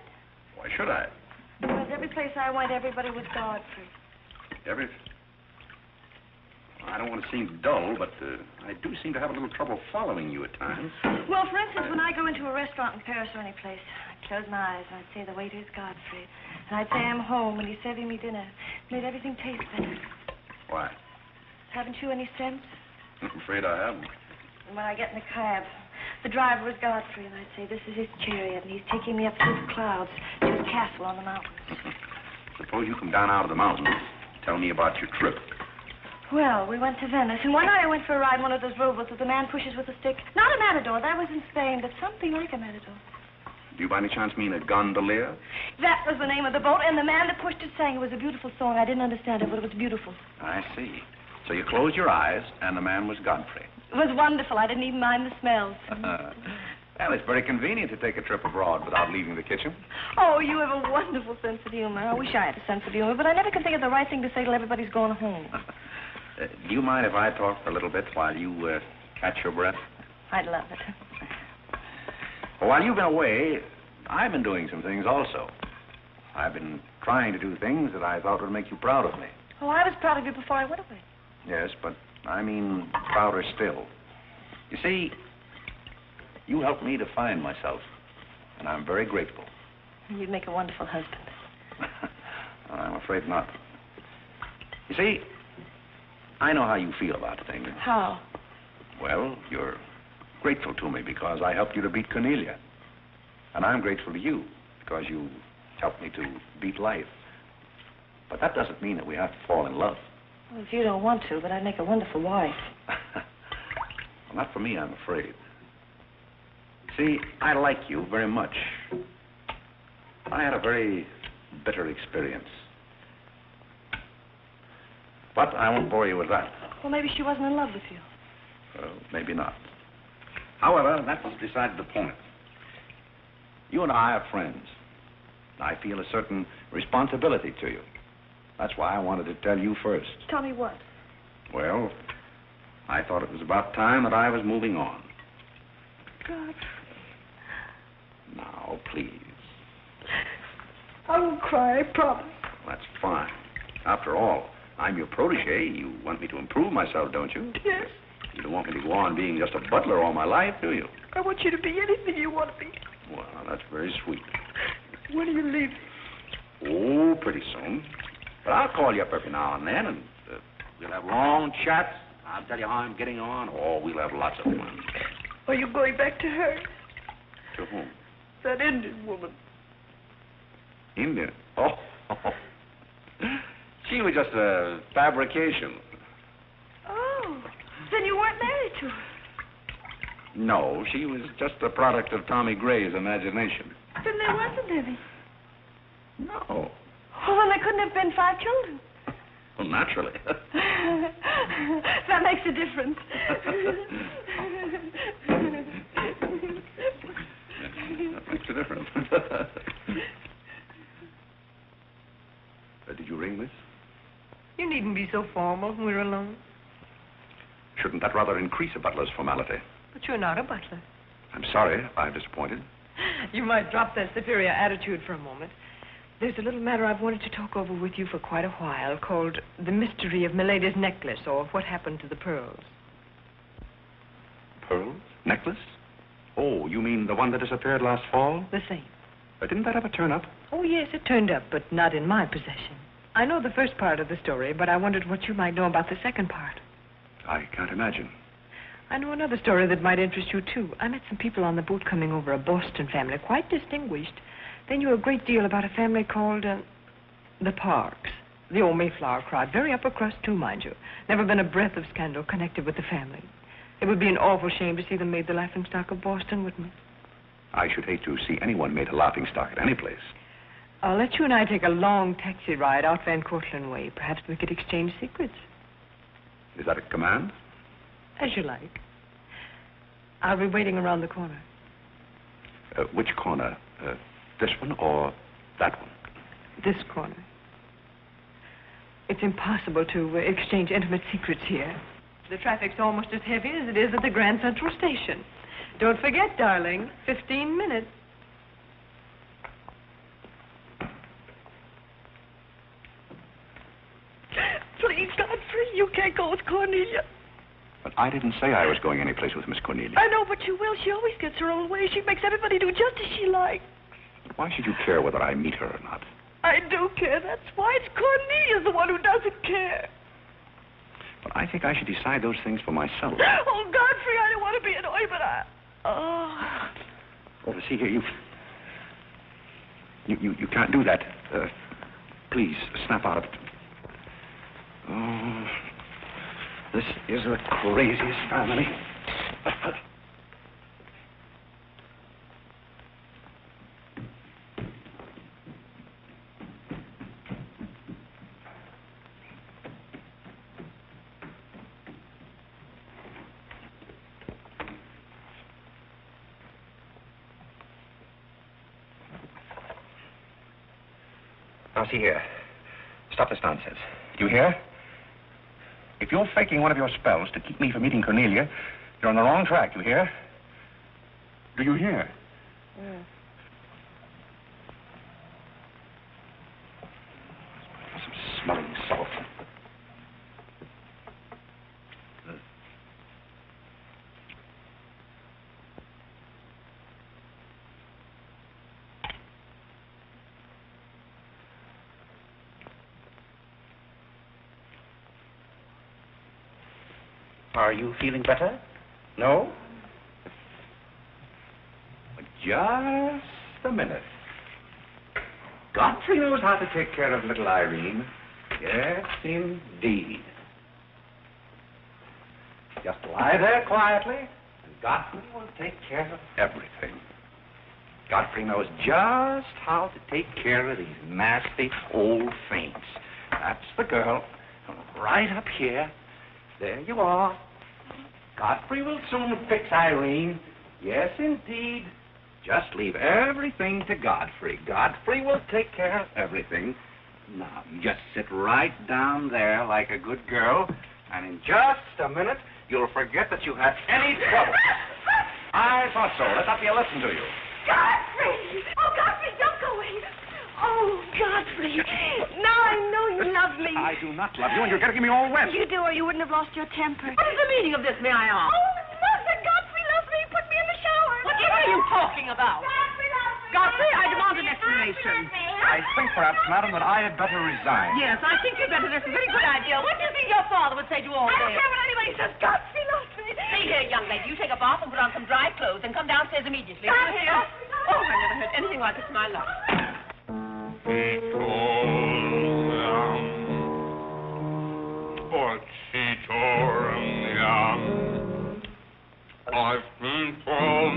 B: Why should I?
I: Because every place I went, everybody was Godfrey.
B: I don't want to seem dull, but I do seem to have a little trouble following you at times.
I: Well, for instance, when I go into a restaurant in Paris or any place, I'd close my eyes and I'd say, the waiter is Godfrey. And I'd say I'm home and he's serving me dinner. Made everything taste better.
B: Why?
I: Haven't you any sense?
B: I'm afraid I haven't.
I: And when I get in the cab, the driver was Godfrey, and I'd say, this is his chariot, and he's taking me up through the clouds to his castle on the mountains.
B: Suppose you come down out of the mountains. Tell me about your trip.
I: Well, we went to Venice, and one night I went for a ride in one of those rowboats that the man pushes with a stick. Not a matador, that was in Spain, but something like a matador.
B: Do you by any chance mean a gondolier?
I: That was the name of the boat, and the man that pushed it sang. It was a beautiful song. I didn't understand it, but it was beautiful.
B: I see. So you closed your eyes, and the man was Godfrey.
I: It was wonderful. I didn't even mind the smells.
B: Well, it's very convenient to take a trip abroad without leaving the kitchen.
I: Oh, you have a wonderful sense of humor. I wish I had a sense of humor, but I never can think of the right thing to say till everybody's going home.
B: Do you mind if I talk for a little bit while you catch your breath?
I: I'd love it.
B: Well, while you've been away, I've been doing some things also. I've been trying to do things that I thought would make you proud of me.
I: Oh, I was proud of you before I went away.
B: Yes, but I mean prouder still. You see, you helped me to find myself, and I'm very grateful.
I: You'd make a wonderful husband.
B: I'm afraid not. You see, I know how you feel about things.
I: How?
B: Well, you're grateful to me because I helped you to beat Cornelia. And I'm grateful to you because you helped me to beat life. But that doesn't mean that we have to fall in love.
I: Well, if you don't want to, but I'd make a wonderful wife.
B: Well, not for me, I'm afraid. See, I like you very much. I had a very bitter experience. But I won't bore you with that.
I: Well, maybe she wasn't in love with you.
B: Well, maybe not. However, that's beside the point. You and I are friends. I feel a certain responsibility to you. That's why I wanted to tell you first.
I: Tell me what?
B: Well, I thought it was about time that I was moving on.
I: God.
B: Now, please.
I: I won't cry, I promise.
B: That's fine. After all, I'm your protege. You want me to improve myself, don't you?
I: Yes.
B: You don't want me to go on being just a butler all my life, do you?
I: I want you to be anything you want to be.
B: Well, that's very sweet.
I: When are you leaving?
B: Oh, pretty soon. But I'll call you up every now and then, and we'll have long chats. I'll tell you how I'm getting on. Oh, we'll have lots of fun.
I: Are you going back to her?
B: To whom?
D: That Indian woman.
B: Indian? Oh. She was just a fabrication.
I: Oh, then you weren't married to her.
B: No, she was just the product of Tommy Gray's imagination.
I: Then there wasn't any.
B: No.
I: Oh, well, there couldn't have been 5 children.
B: Well, naturally.
I: That makes a difference.
B: That makes a difference. Did you ring, miss?
K: You needn't be so formal when we're alone.
B: Shouldn't that rather increase a butler's formality?
K: But you're not a butler.
B: I'm sorry if I'm disappointed.
K: You might drop that superior attitude for a moment. There's a little matter I've wanted to talk over with you for quite a while, called the mystery of Milady's necklace, or what happened to the pearls.
B: Pearls? Necklace? Oh, you mean the one that disappeared last fall?
K: The same.
B: Didn't that ever turn up?
K: Oh, yes, it turned up, but not in my possession. I know the first part of the story, but I wondered what you might know about the second part.
B: I can't imagine.
K: I know another story that might interest you, too. I met some people on the boat coming over, a Boston family, quite distinguished. They knew a great deal about a family called, the Parks. The old Mayflower crowd, very upper crust, too, mind you. Never been a breath of scandal connected with the family. It would be an awful shame to see them made the laughingstock of Boston, wouldn't it?
B: I should hate to see anyone made a laughingstock at any place.
K: I'll let you and I take a long taxi ride out Van Cortlandt way. Perhaps we could exchange secrets.
B: Is that a command?
K: As you like. I'll be waiting around the corner.
B: Which corner? This one or that one?
K: This corner. It's impossible to exchange intimate secrets here. The traffic's almost as heavy as it is at the Grand Central Station. Don't forget, darling, 15 minutes.
D: Please, Godfrey, you can't go with Cornelia.
B: But I didn't say I was going anyplace with Miss Cornelia.
D: I know, but you will. She always gets her own way. She makes everybody do just as she likes.
B: Why should you care whether I meet her or not?
D: I do care. That's why. It's Cornelia's the one who doesn't care.
B: But I think I should decide those things for myself.
D: Oh, Godfrey, I don't want to be annoyed, but
B: Oh, see here, you can't do that. Please, snap out of it. Oh, this is the craziest family. Now, see here. Stop this nonsense. You hear? If you're faking one of your spells to keep me from meeting Cornelia, you're on the wrong track, you hear? Do you hear?
K: Yeah.
B: Some smelling salt. Are you feeling better? No? Just a minute. Godfrey knows how to take care of little Irene. Yes, indeed. Just lie there quietly, and Godfrey will take care of everything. Godfrey knows just how to take care of these nasty old faints. That's the girl. Right up here. There you are. Godfrey will soon fix Irene. Yes, indeed. Just leave everything to Godfrey. Godfrey will take care of everything. Now, you just sit right down there like a good girl, and in just a minute, you'll forget that you had any trouble. I thought so. Let not be a lesson to you.
I: Godfrey! Oh, Godfrey, don't go away. Oh, Godfrey. Now I know you love me.
B: I do not love you, and you're getting me all wet.
I: You do, or you wouldn't have lost your temper.
C: What is the meaning of this, may I ask?
I: Oh, nothing. Godfrey loves me. He put me in the shower.
C: What are you talking about?
I: Godfrey loves me.
C: Godfrey, I demand an explanation.
B: I think, perhaps, madam, that I had better resign.
C: Yes, I think you'd better. That's a very good idea. What do you think your father would say to all
I: I
C: this?
I: don't care what anybody says. Godfrey loves me.
C: See here, young lady. You take a bath and put on some dry clothes and come downstairs immediately.
I: Godfrey
C: Do you hear?
I: loves me.
C: Oh, I never heard anything like this in my life.
Q: I've been from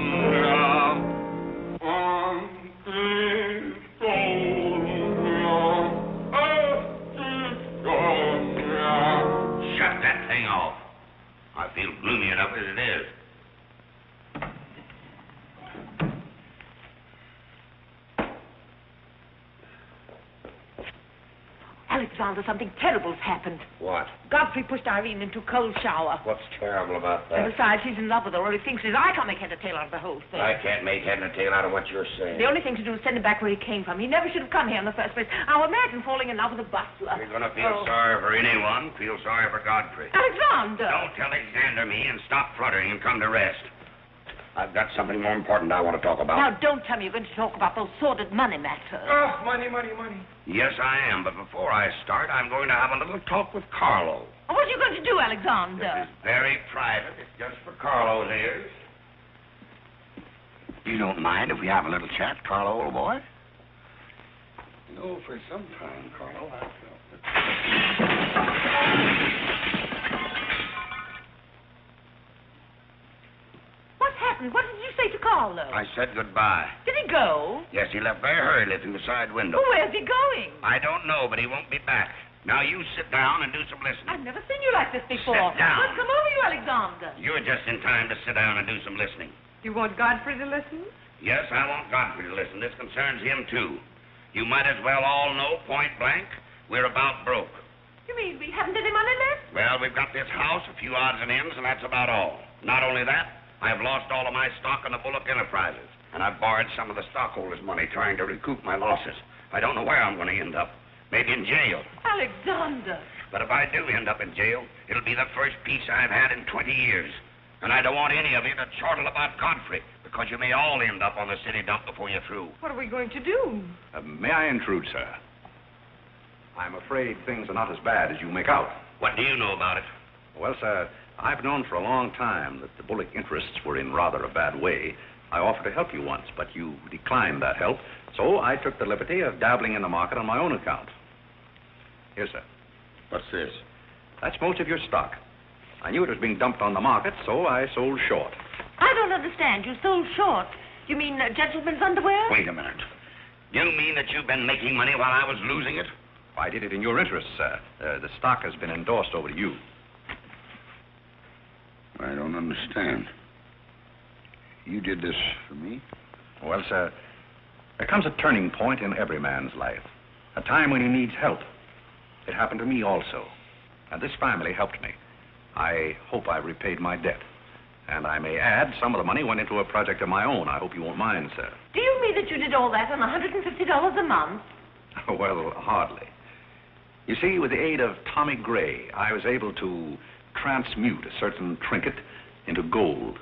E: Shut that thing off. I feel gloomy enough as it is.
C: Alexander, something terrible's happened.
E: What?
C: Godfrey pushed Irene into a cold shower.
E: What's terrible about
C: And
E: that?
C: besides, he's in love with her, or he thinks he is. I can't make head or tail out of the whole thing.
E: I can't make head and tail out of what you're saying.
C: The only thing to do is send him back where he came from. He never should have come here in the first place. Now imagine falling in love with a butler.
E: You're going to feel sorry for anyone. Feel sorry for Godfrey.
C: Alexander!
E: Don't Alexander me and stop fluttering and come to rest. I've got something more important I want to talk about.
C: Now, don't tell me you're going to talk about those sordid money matters.
M: Oh, money, money, money.
E: Yes, I am, but before I start, I'm going to have a little talk with Carole.
C: What are you going to do, Alexander?
E: This is very private. It's just for Carlo's ears. You don't mind if we have a little chat, Carlo, old boy?
M: You know, for some time, Carole, I felt that...
C: What's happened? What did you say to Carlo?
E: I said goodbye.
C: Did he go?
E: Yes, he left very hurriedly through the side window.
C: Well, where's he going?
E: I don't know, but he won't be back. Now, you sit down and do some listening.
C: I've never seen you like this before.
E: Sit down.
C: What's come over you, Alexander?
E: You're just in time to sit down and do some listening.
K: You want Godfrey to listen?
E: Yes, I want Godfrey to listen. This concerns him, too. You might as well all know, point blank, we're about broke.
C: You mean we haven't any money left?
E: Well, we've got this house, a few odds and ends, and that's about all. Not only that, I've lost all of my stock in the Bullock Enterprises, and I've borrowed some of the stockholders' money trying to recoup my losses. I don't know where I'm going to end up. Maybe in jail.
C: Alexander!
E: But if I do end up in jail, it'll be the first peace I've had in 20 years. And I don't want any of you to chortle about Godfrey, because you may all end up on the city dump before you're through.
K: What are we going to do?
B: May I intrude, sir? I'm afraid things are not as bad as you make out.
E: What do you know about it?
B: Well, sir, I've known for a long time that the Bullock interests were in rather a bad way. I offered to help you once, but you declined that help, so I took the liberty of dabbling in the market on my own account. Here, sir.
E: What's this?
B: That's most of your stock. I knew it was being dumped on the market, so I sold short.
C: I don't understand. You sold short. You mean gentlemen's underwear?
E: Wait a minute. You mean that you've been making money while I was losing it?
B: I did it in your interest, sir. The stock has been endorsed over to you.
E: I don't understand. You did this for me?
B: Well, sir, there comes a turning point in every man's life. A time when he needs help. It happened to me also. And this family helped me. I hope I've repaid my debt. And I may add, some of the money went into a project of my own. I hope you won't mind, sir.
C: Do you mean that you did all that on $150 a month?
B: Well, hardly. You see, with the aid of Tommy Gray, I was able to transmute a certain trinket into gold,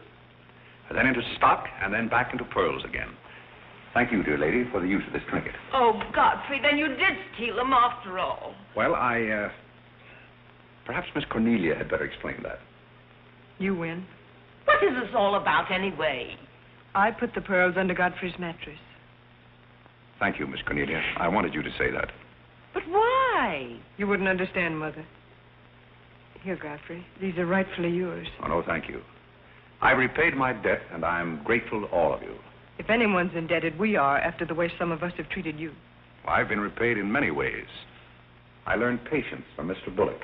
B: and then into stock, and then back into pearls again. Thank you, dear lady, for the use of this trinket.
C: Oh, Godfrey, then you did steal them after all.
B: Well, perhaps Miss Cornelia had better explain that.
K: You win.
C: What is this all about, anyway?
K: I put the pearls under Godfrey's mattress.
B: Thank you, Miss Cornelia. I wanted you to say that.
C: But why?
K: You wouldn't understand, Mother. Here, Godfrey. These are rightfully yours.
B: Oh, no, thank you. I repaid my debt, and I'm grateful to all of you.
K: If anyone's indebted, we are, after the way some of us have treated you.
B: Well, I've been repaid in many ways. I learned patience from Mr. Bullock.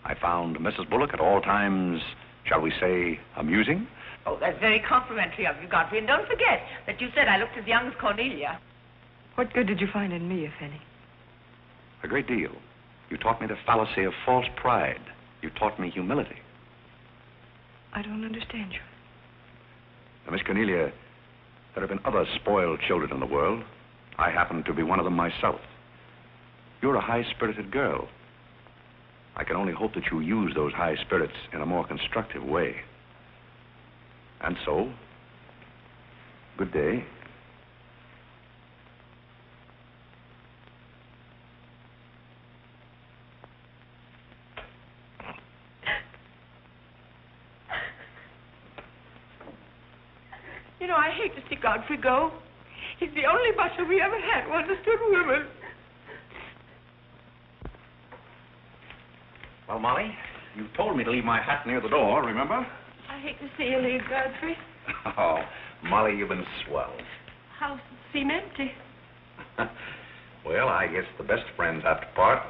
B: I found Mrs. Bullock at all times, shall we say, amusing.
C: Oh, that's very complimentary of you, Godfrey. And don't forget that you said I looked as young as Cornelia.
K: What good did you find in me, if any?
B: A great deal. You taught me the fallacy of false pride. You taught me humility.
K: I don't understand you.
B: Now, Miss Cornelia, there have been other spoiled children in the world. I happen to be one of them myself. You're a high-spirited girl. I can only hope that you use those high spirits in a more constructive way. And so, good day.
C: You know, I hate to see Godfrey go. He's the only butler we ever had who understood women.
B: Well, Molly, you told me to leave my hat near the door, remember?
C: I hate to see you leave, Godfrey.
B: Oh, Molly, you've been swell.
C: House seem empty.
B: Well, I guess the best friends have to part.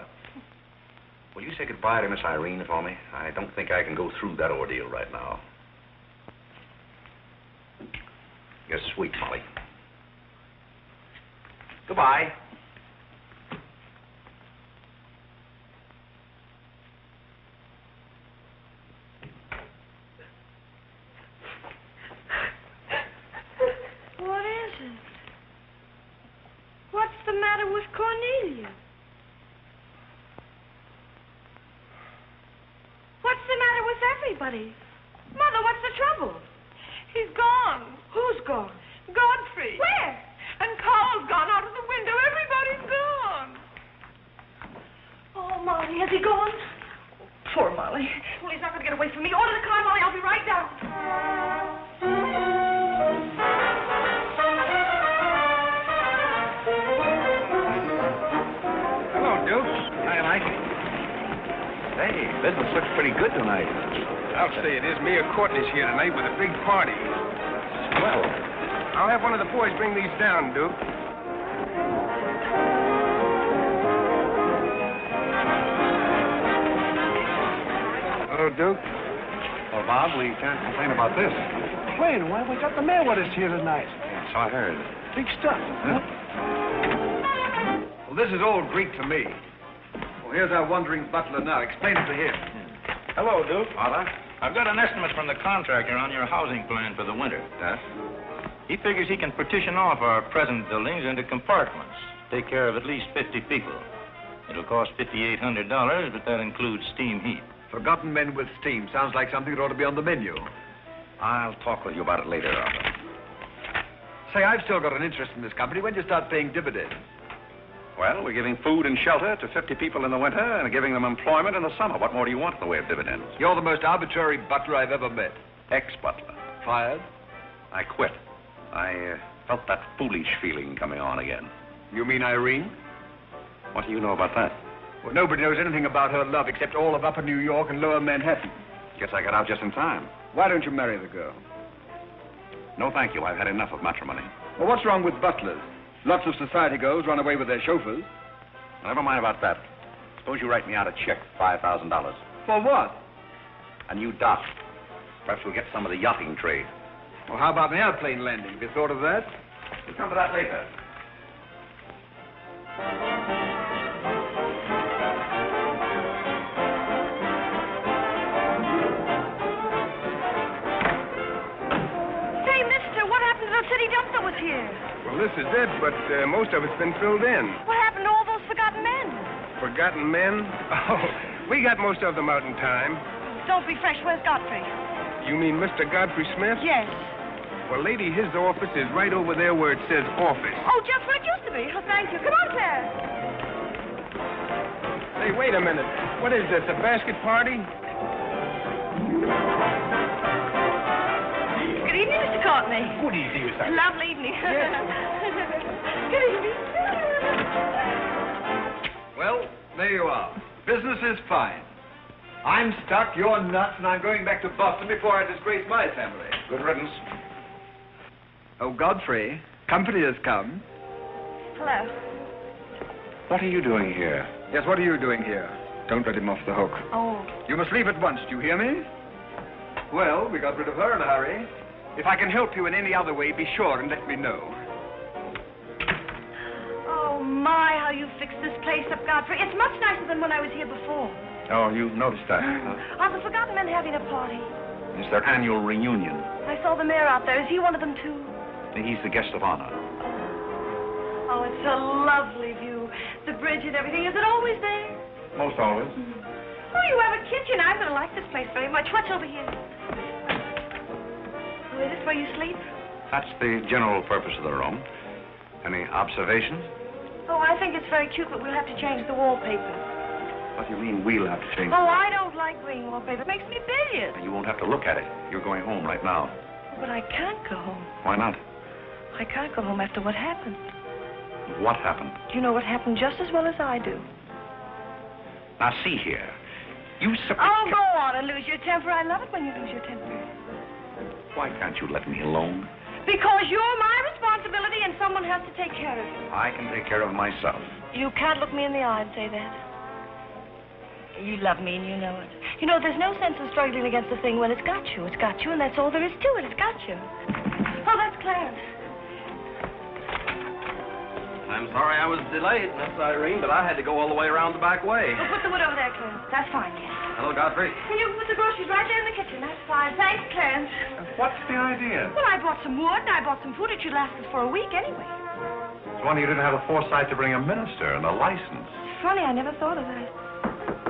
B: Will you say goodbye to Miss Irene for me? I don't think I can go through that ordeal right now. You're sweet, Molly. Goodbye.
I: What is it? What's the matter with Cornelia? What's the matter with everybody? Mother, what's the trouble?
C: He's gone.
I: Who's gone?
C: Godfrey.
I: Where?
C: And Carl's gone out of the window. Everybody's gone.
I: Oh, Molly, has he gone? Poor Molly. Well, he's not going to get away from me. Order the car, Molly. I'll be right down.
A: Hello, Duke.
B: Hi, Mike. Hey, business looks pretty good tonight.
A: I'll say it is. Mia Courtney's here tonight with a big party.
B: Well,
A: I'll have one of the boys bring these down, Duke. Hello, Duke.
B: well, Bob, we can't complain about this.
H: Complain? Why, we got the mayor with us here tonight.
B: So I heard.
H: Big stuff.
B: Huh?
F: Well, this is all Greek to me. Well, here's our wandering butler now. Explain it to him.
G: Hello, Duke.
B: Father?
G: I've got an estimate from the contractor on your housing plan for the winter.
B: Yes?
G: He figures he can partition off our present buildings into compartments, take care of at least 50 people. It'll cost $5,800, but that includes steam heat.
F: Forgotten men with steam. Sounds like something that ought to be on the menu.
B: I'll talk with you about it later, Arthur.
F: Say, I've still got an interest in this company. When do you start paying dividends?
B: Well, we're giving food and shelter to 50 people in the winter and giving them employment in the summer. What more do you want in the way of dividends?
F: You're the most arbitrary butler I've ever met.
B: Ex-butler.
F: Fired?
B: I quit. I felt that foolish feeling coming on again.
F: You mean Irene?
B: What do you know about that?
F: Well, nobody knows anything about her love except all of Upper New York and Lower Manhattan.
B: Guess I got out just in time.
F: Why don't you marry the girl?
B: No, thank you. I've had enough of matrimony.
F: Well, what's wrong with butlers? Lots of society girls run away with their chauffeurs.
B: Never mind about that. Suppose you write me out a check for $5,000.
F: For what?
B: A new dock. Perhaps we'll get some of the yachting trade.
F: Well, how about an airplane landing? Have you thought of that?
B: We'll come to that later.
I: Say, mister, what happened to the city dump that was here?
A: Well, this is it, but most of it's been filled in.
I: What happened to all those forgotten men?
A: Forgotten men? Oh, we got most of them out in time.
I: Don't be fresh. Where's Godfrey?
A: You mean Mr. Godfrey Smith?
I: Yes.
A: Well, lady, his office is right over there where it says office.
I: Oh, just where it used to be. Oh, thank you. Come on, Claire.
A: Hey, wait a minute. What is this, a basket party?
I: Good evening, Mr. Courtney.
A: Good evening, Miss Irene.
I: Lovely evening. Good evening.
F: Well, there you are. Business is fine. I'm stuck, you're nuts, and I'm going back to Boston before I disgrace my family.
B: Good riddance.
F: Oh, Godfrey, company has come.
I: Hello.
B: What are you doing here?
F: Yes, what are you doing here? Don't let him off the hook.
I: Oh.
F: You must leave at once, do you hear me? Well, we got rid of her in a hurry. If I can help you in any other way, be sure and let me know.
I: Oh, my, how you fixed this place up, Godfrey. It's much nicer than when I was here before.
B: Oh, you noticed that, huh?
I: Are the forgotten men having a party?
B: It's their annual reunion.
I: I saw the mayor out there. Is he one of them, too?
B: He's the guest of honor.
I: Oh, it's a lovely view. The bridge and everything. Is it always there?
B: Most always.
I: Oh, you have a kitchen. I'm going to like this place very much. What's over here? Oh, is this where you sleep?
B: That's the general purpose of the room. Any observations?
I: Oh, I think it's very cute, but we'll have to change the wallpaper.
B: What do you mean we'll have to change?
I: Oh, I don't like green wallpaper. It makes me bilious.
B: You won't have to look at it. You're going home right now.
I: But I can't go home.
B: Why not?
I: I can't go home after what happened.
B: What happened?
I: You know what happened just as well as I do.
B: Now, see here. You
I: Oh, go on and lose your temper. I love it when you lose your temper.
B: Why can't you let me alone?
I: Because you're my responsibility and someone has to take care of you.
B: I can take care of myself.
I: You can't look me in the eye and say that. You love me and you know it. You know, there's no sense in struggling against a thing when it's got you. It's got you, and that's all there is to it. It's got you. Oh, that's Clarence.
J: I'm sorry I was delayed, Miss Irene, but I had to go all the way around the back way.
I: Well, put the wood over there, Clarence. That's fine, yes.
J: Hello, Godfrey.
I: And you put the groceries right there in the kitchen. That's fine. Thanks, Clarence.
L: What's the idea?
I: Well, I bought some wood, and I bought some food. It should last us for a week anyway.
L: It's wonder you didn't have the foresight to bring a minister and a license.
I: It's funny, I never thought of that.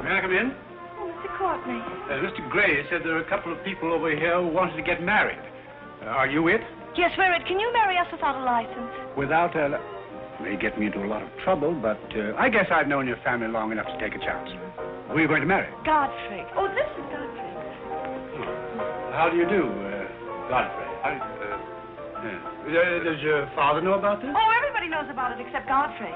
H: May I come in?
I: Oh, Mr. Courtney.
H: Mr. Gray said there are a couple of people over here who wanted to get married. Are you it?
I: Yes, we're it. Can you marry us without a license?
H: Without a... May get me into a lot of trouble, but I guess I've known your family long enough to take a chance. Who are you going to marry?
I: Godfrey. Oh, this is Godfrey.
H: How do you do, Godfrey? Does your father know about this?
I: Oh, everybody knows about it except Godfrey.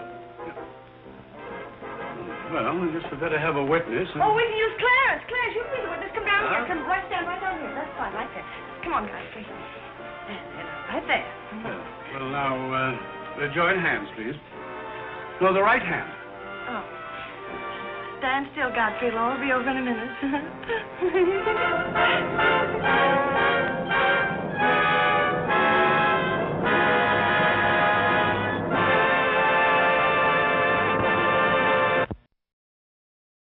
H: Well, I guess we better have a witness.
I: Oh, we can use Clarence. Clarence, you can be the witness. Come down here. Come right stand right down here. That's fine, right there. Come on, Godfrey. Right there.
H: Well, now, join hands, please. No, the right hand.
I: Oh. Stand still, Godfrey. It'll all be over in a minute.